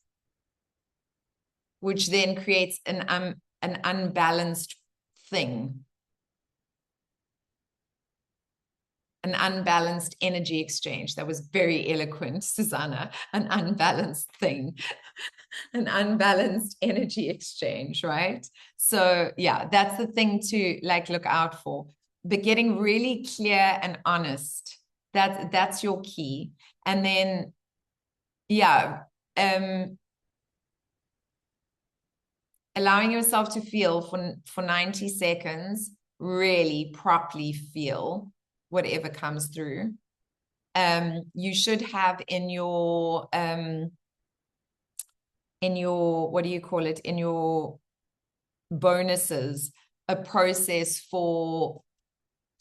which then creates an unbalanced thing, an unbalanced energy exchange. That was very eloquent, Susanna. An unbalanced thing, an unbalanced energy exchange, right? So yeah, that's the thing to look out for. But getting really clear and honest, that's your key. And then yeah, allowing yourself to feel for 90 seconds, really properly feel whatever comes through. You should have in your what do you call it, in your bonuses, a process for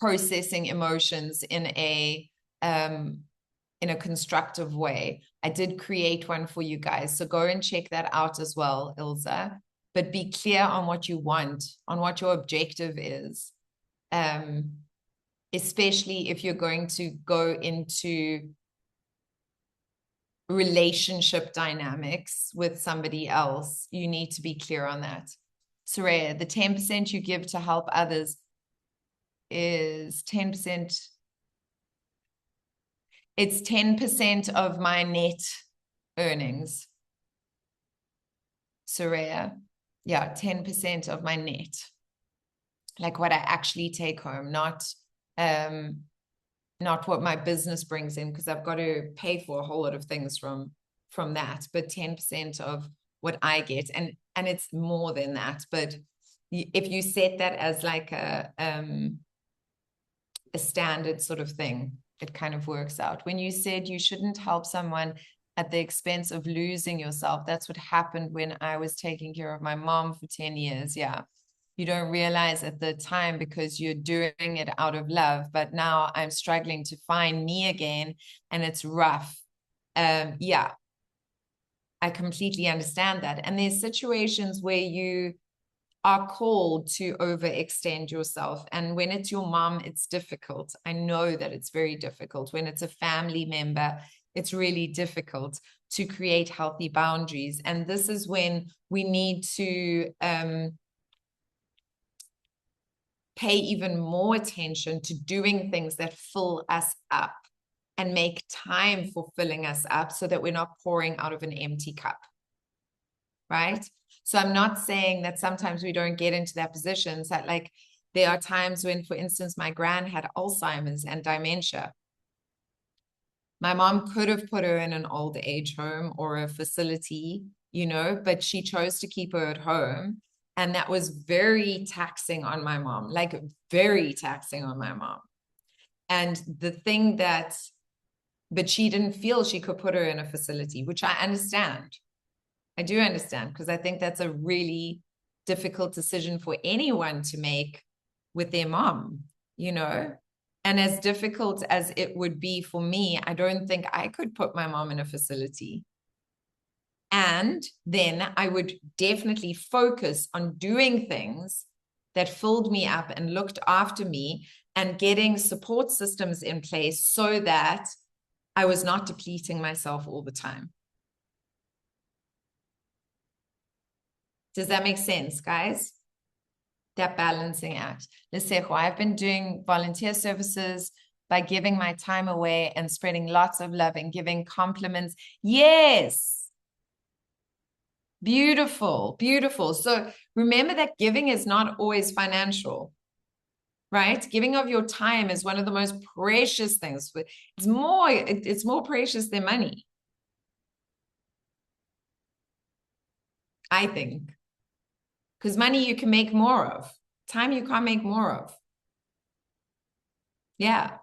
processing emotions in a constructive way. I did create one for you guys, so go and check that out as well, Ilza. But be clear on what you want, on what your objective is, especially if you're going to go into relationship dynamics with somebody else. You need to be clear on that. Soraya, the 10% you give to help others is 10%. It's 10% of my net earnings. Soraya, yeah, 10% of my net. Like what I actually take home, not what my business brings in, because I've got to pay for a whole lot of things from that, but 10% of what I get. And it's more than that. But if you set that as like a standard sort of thing, it kind of works out. When you said you shouldn't help someone at the expense of losing yourself, that's what happened when I was taking care of my mom for 10 years. Yeah. You don't realize at the time because you're doing it out of love, but now I'm struggling to find me again, and it's rough. Yeah, I completely understand that. And there's situations where you are called to overextend yourself. And when it's your mom, it's difficult. I know that it's very difficult. When it's a family member, it's really difficult to create healthy boundaries. And this is when we need to pay even more attention to doing things that fill us up and make time for filling us up so that we're not pouring out of an empty cup. Right? So I'm not saying that sometimes we don't get into that position. That like there are times when, for instance, my gran had Alzheimer's and dementia. My mom could have put her in an old age home or a facility, you know, but she chose to keep her at home. And that was very taxing on my mom, like very taxing on my mom. And the thing that, but she didn't feel she could put her in a facility, which I understand. I do understand, because I think that's a really difficult decision for anyone to make with their mom, you know? And as difficult as it would be for me, I don't think I could put my mom in a facility. And then I would definitely focus on doing things that filled me up and looked after me and getting support systems in place so that I was not depleting myself all the time. Does that make sense, guys? That balancing act. Lesego, I've been doing volunteer services by giving my time away and spreading lots of love and giving compliments. Yes. Beautiful, beautiful. So remember that giving is not always financial, right? Giving of your time is one of the most precious things. It's more precious than money, I think. Because money you can make more of. Time you can't make more of. Yeah.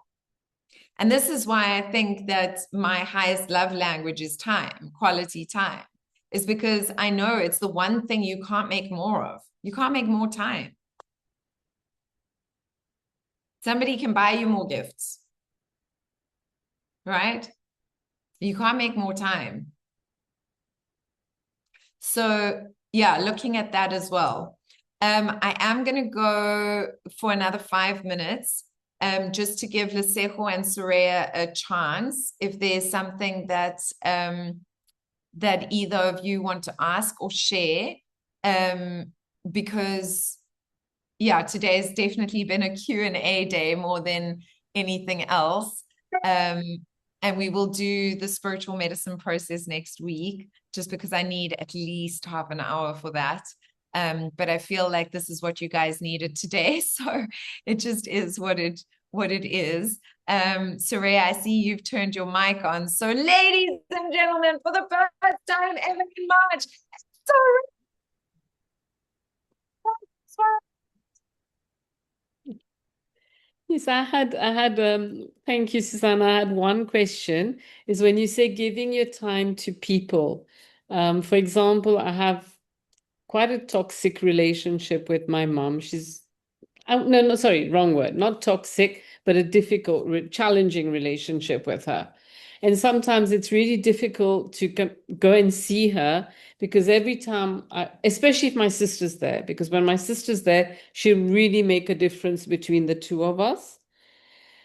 And this is why I think that my highest love language is time, quality time. Is because I know it's the one thing you can't make more of. You can't make more time. Somebody can buy you more gifts, right? You can't make more time. So yeah, looking at that as well. I am going to go for another 5 minutes, just to give Lesego and Soraya a chance. If there's something that that either of you want to ask or share, because yeah, today has definitely been a Q&A day more than anything else. And we will do the spiritual medicine process next week, just because I need at least half an hour for that. But I feel like this is what you guys needed today. So it just is what it is. Soraya, I see you've turned your mic on. So ladies and gentlemen, for the first time ever in March, Soraya. Yes, thank you, Susanna. I had one question, is when you say giving your time to people. For example, I have quite a toxic relationship with my mom. No, sorry, wrong word. Not toxic, but a difficult, challenging relationship with her. And sometimes it's really difficult to go and see her, because every time, especially if my sister's there, because when my sister's there, she'll really make a difference between the two of us.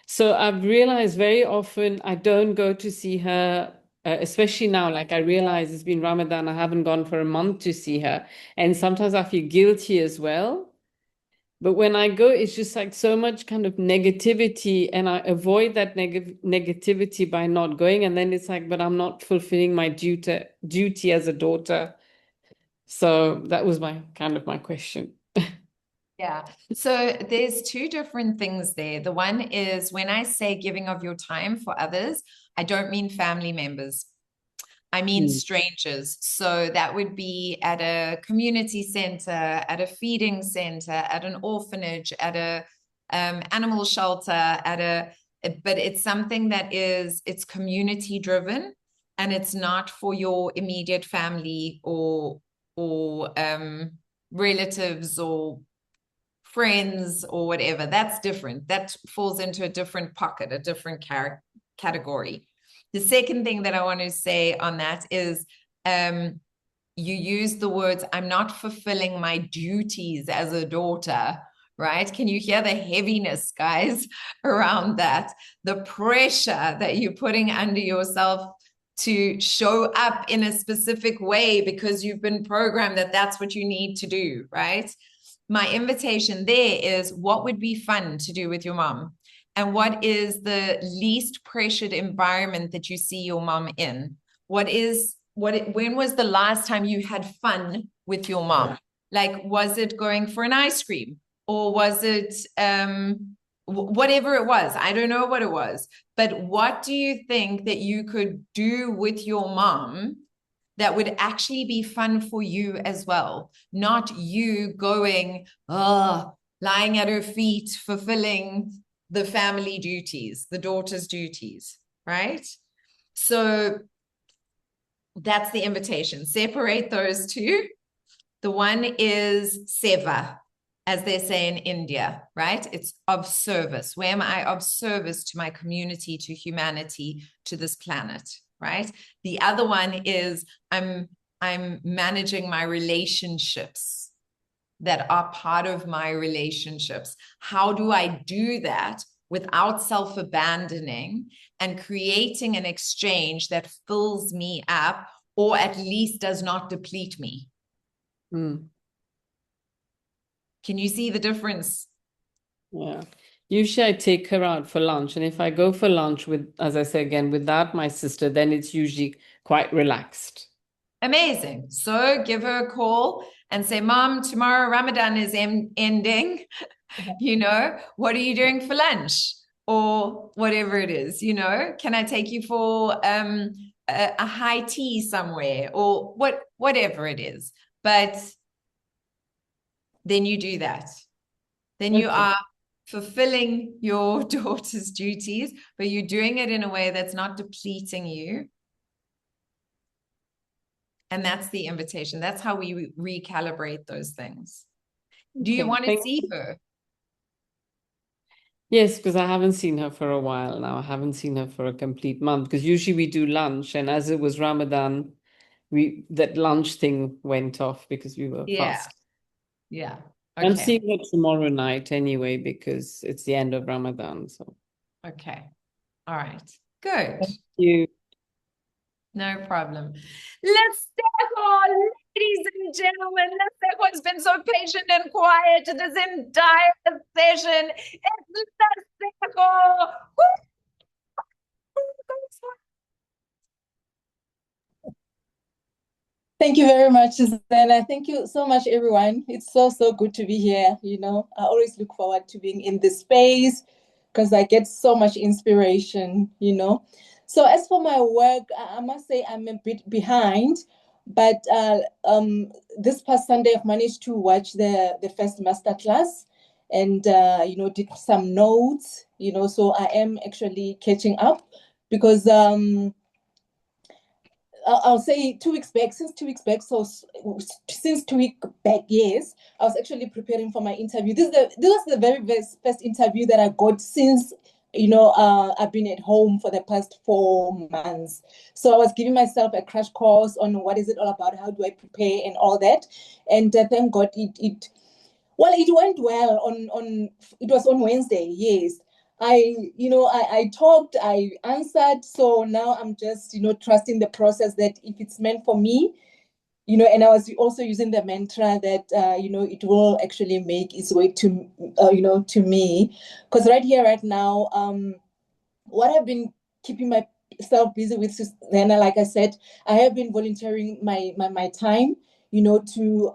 So I've realized very often I don't go to see her, especially now, like I realize it's been Ramadan, I haven't gone for a month to see her. And sometimes I feel guilty as well. But when I go, it's just like so much kind of negativity, and I avoid that negativity by not going. And then it's like, but I'm not fulfilling my duty as a daughter. So that was my question. Yeah. So there's two different things there. The one is when I say giving of your time for others, I don't mean family members. I mean strangers. So that would be at a community center, at a feeding center, at an orphanage, at a animal shelter, but it's something that it's community driven, and it's not for your immediate family or relatives or friends or whatever. That's different. That falls into a different pocket, a different category. The second thing that I want to say on that is you use the words, I'm not fulfilling my duties as a daughter, right? Can you hear the heaviness, guys, around that? The pressure that you're putting under yourself to show up in a specific way because you've been programmed that that's what you need to do, right? My invitation there is, what would be fun to do with your mom? And what is the least pressured environment that you see your mom in? When was the last time you had fun with your mom? Like, was it going for an ice cream? Or was it whatever it was? I don't know what it was. But what do you think that you could do with your mom that would actually be fun for you as well? Not you going, lying at her feet, fulfilling the family duties, the daughter's duties, right? So that's the invitation. Separate those two. The one is seva, as they say in India, right? It's of service. Where am I of service to my community, to humanity, to this planet, right? The other one is I'm managing my relationships that are part of my relationships. How do I do that without self-abandoning and creating an exchange that fills me up, or at least does not deplete me? Mm. Can you see the difference? Yeah. Usually I take her out for lunch. And if I go for lunch with, as I say again, without my sister, then it's usually quite relaxed. Amazing. So give her a call and say, Mom, tomorrow Ramadan is ending. You know, what are you doing for lunch? Or whatever it is, you know, can I take you for a high tea somewhere, or whatever it is? But then you do that. Then you are fulfilling your daughter's duties, but you're doing it in a way that's not depleting you. And that's the invitation. That's how we recalibrate those things. Do you want to see her? Yes, because I haven't seen her for a while now. I haven't seen her for a complete month, because usually we do lunch, and as it was Ramadan, that lunch thing went off because we were fast. Yeah. I'm seeing her tomorrow night anyway, because it's the end of Ramadan. So okay. All right. Good. Thank you. No problem. Let's Lesejo, ladies and gentlemen. Lesejo has been so patient and quiet this entire session. It's Lesejo. Thank you very much, Susanna. Thank you so much, everyone. It's so good to be here. You know, I always look forward to being in this space because I get so much inspiration, you know. So as for my work, I must say I'm a bit behind, but this past Sunday I've managed to watch the first masterclass and, you know, did some notes, you know, so I am actually catching up because I'll say 2 weeks back, since 2 weeks back, so since 2 weeks back, yes, I was actually preparing for my interview. This was the very first interview that I got since, you know, I've been at home for the past 4 months. So I was giving myself a crash course on what is it all about, how do I prepare and all that. And thank God it went well it was on Wednesday, yes. I talked, I answered. So now I'm just, you know, trusting the process that if it's meant for me, you know, and I was also using the mantra that, you know, it will actually make its way to, you know, to me. Because right here, right now, what I've been keeping myself busy with, Susanna, like I said, I have been volunteering my time, you know, to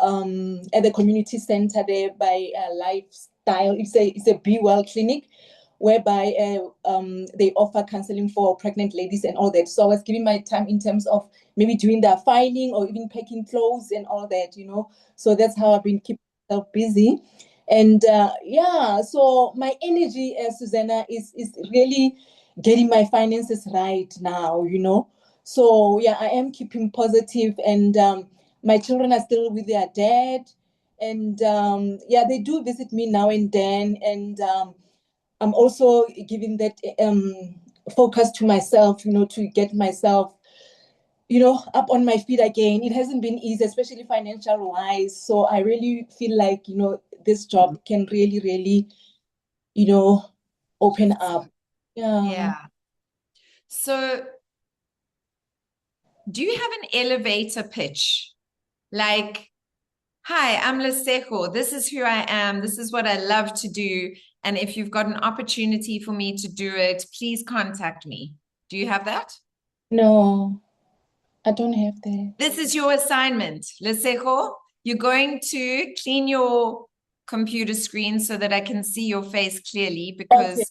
at the community center there by Lifestyle. It's a Be Well clinic, whereby they offer counseling for pregnant ladies and all that. So I was giving my time in terms of maybe doing the filing or even packing clothes and all that, you know. So that's how I've been keeping myself busy. And yeah, so my energy, Susanna, is really getting my finances right now, you know. So yeah, I am keeping positive, and my children are still with their dad, and yeah, they do visit me now and then, and I'm also giving that focus to myself, you know, to get myself, you know, up on my feet again. It hasn't been easy, especially financial wise. So I really feel like, you know, this job can really, really, you know, open up. Yeah. Yeah. So, do you have an elevator pitch? Like, hi, I'm Lesego. This is who I am. This is what I love to do. And if you've got an opportunity for me to do it, please contact me. Do you have that? No, I don't have that. This is your assignment, Lesego. You're going to clean your computer screen so that I can see your face clearly because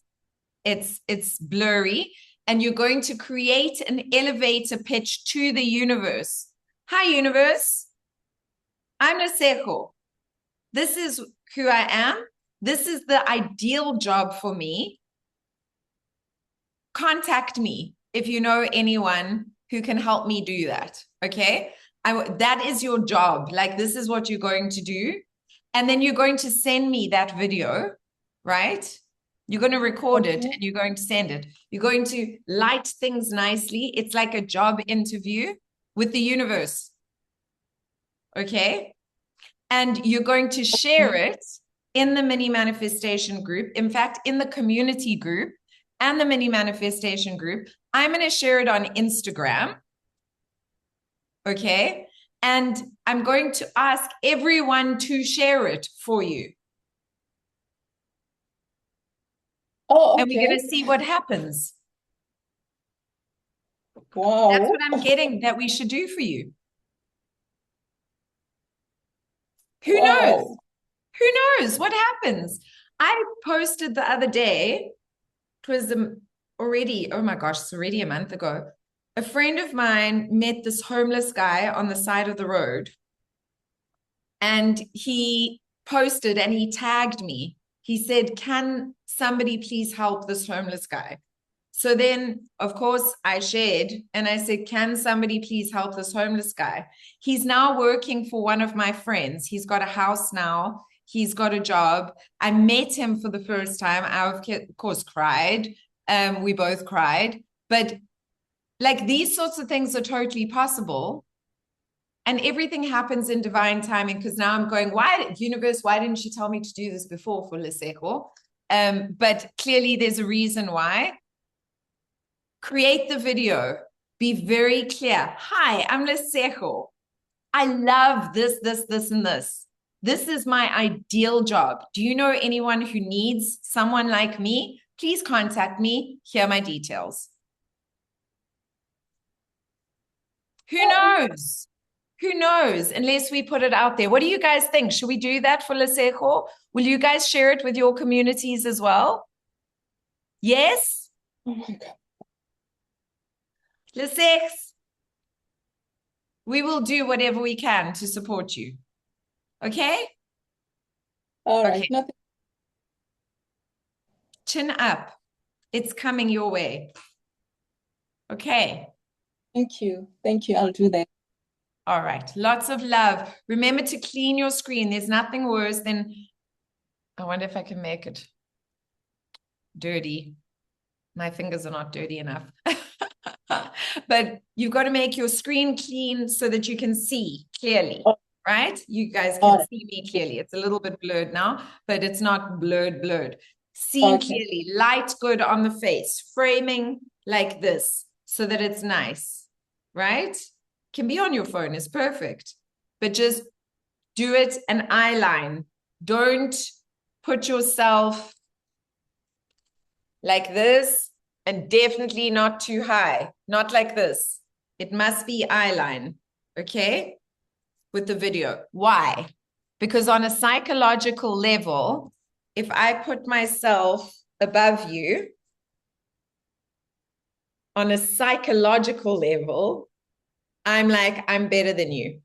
it's blurry. And you're going to create an elevator pitch to the universe. Hi, universe. I'm Lesego. This is who I am. This is the ideal job for me. Contact me if you know anyone who can help me do that. Okay. That is your job. Like, this is what you're going to do. And then you're going to send me that video, right? You're going to record it and you're going to send it. You're going to light things nicely. It's like a job interview with the universe. Okay. And you're going to share it in the mini manifestation group. In fact, in the community group and the mini manifestation group, I'm going to share it on Instagram. Okay. And I'm going to ask everyone to share it for you. Oh, okay. And we're going to see what happens. Wow. That's what I'm getting that we should do for you. Who knows? Who knows what happens? I posted the other day, it was already, oh my gosh, it's already a month ago. A friend of mine met this homeless guy on the side of the road. And he posted and he tagged me. He said, can somebody please help this homeless guy? So then, of course, I shared and I said, can somebody please help this homeless guy? He's now working for one of my friends. He's got a house now. He's got a job. I met him for the first time. I, of course, cried. We both cried. But like, these sorts of things are totally possible. And everything happens in divine timing, because now I'm going, why, universe, why didn't you tell me to do this before for Lesego? But clearly there's a reason why. Create the video. Be very clear. Hi, I'm Lesego. I love this, and this. This is my ideal job. Do you know anyone who needs someone like me? Please contact me. Here are my details. Who knows? Who knows? Unless we put it out there. What do you guys think? Should we do that for Lesego? Will you guys share it with your communities as well? Yes? Oh my God. Lesego, we will do whatever we can to support you. Okay? All right. Okay. Nothing. Chin up. It's coming your way. Okay. Thank you. Thank you. I'll do that. All right. Lots of love. Remember to clean your screen. There's nothing worse than, I wonder if I can make it dirty. My fingers are not dirty enough. But you've got to make your screen clean so that you can see clearly, right? You guys can see me clearly. It's a little bit blurred now, but it's not blurred. See clearly. Light good on the face. Framing like this so that it's nice, right? Can be on your phone. It's perfect. But just do it an eye line. Don't put yourself like this, and definitely not too high. Not like this. It must be eye line, okay? With the video. Why? Because on a psychological level, if I put myself above you, on a psychological level, I'm like, I'm better than you.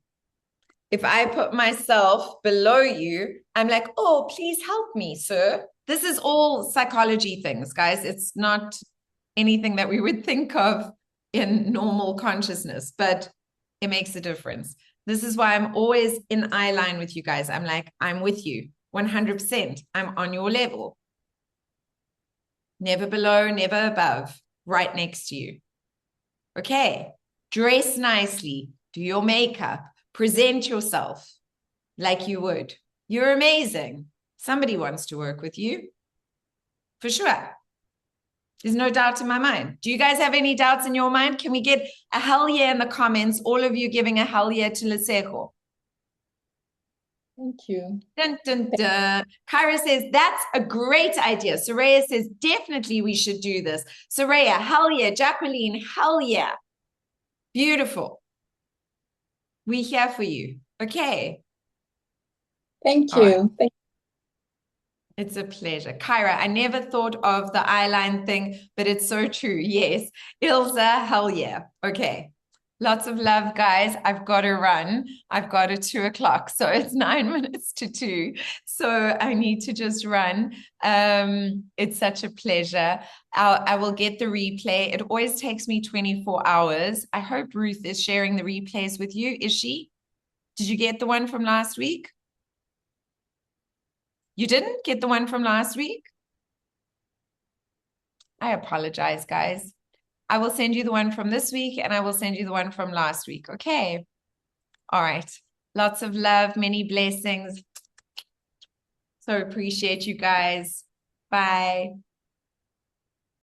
If I put myself below you, I'm like, oh, please help me, sir. This is all psychology things, guys. It's not anything that we would think of in normal consciousness, but it makes a difference. This is why I'm always in eye line with you guys. I'm like, I'm with you 100%. I'm on your level. Never below, never above, right next to you. Okay, dress nicely, do your makeup, present yourself like you would. You're amazing. Somebody wants to work with you, for sure. There's no doubt in my mind. Do you guys have any doubts in your mind? Can we get a hell yeah in the comments? All of you giving a hell yeah to Lesego. Thank you. Dun, dun, dun. Kyra says, that's a great idea. Soraya says, definitely we should do this. Soraya, hell yeah. Jacqueline, hell yeah. Beautiful. We're here for you. Okay. Thank All right. you. Thank It's a pleasure. Kyra, I never thought of the eyeline thing, but it's so true. Yes. Ilza, hell yeah. Okay. Lots of love, guys. I've got to run. I've got a 2 o'clock. So it's 9 minutes to 2. So I need to just run. It's such a pleasure. I will get the replay. It always takes me 24 hours. I hope Ruth is sharing the replays with you. Is she? Did you get the one from last week? You didn't get the one from last week? I apologize, guys. I will send you the one from this week and I will send you the one from last week. Okay. All right. Lots of love, many blessings. So appreciate you guys. Bye.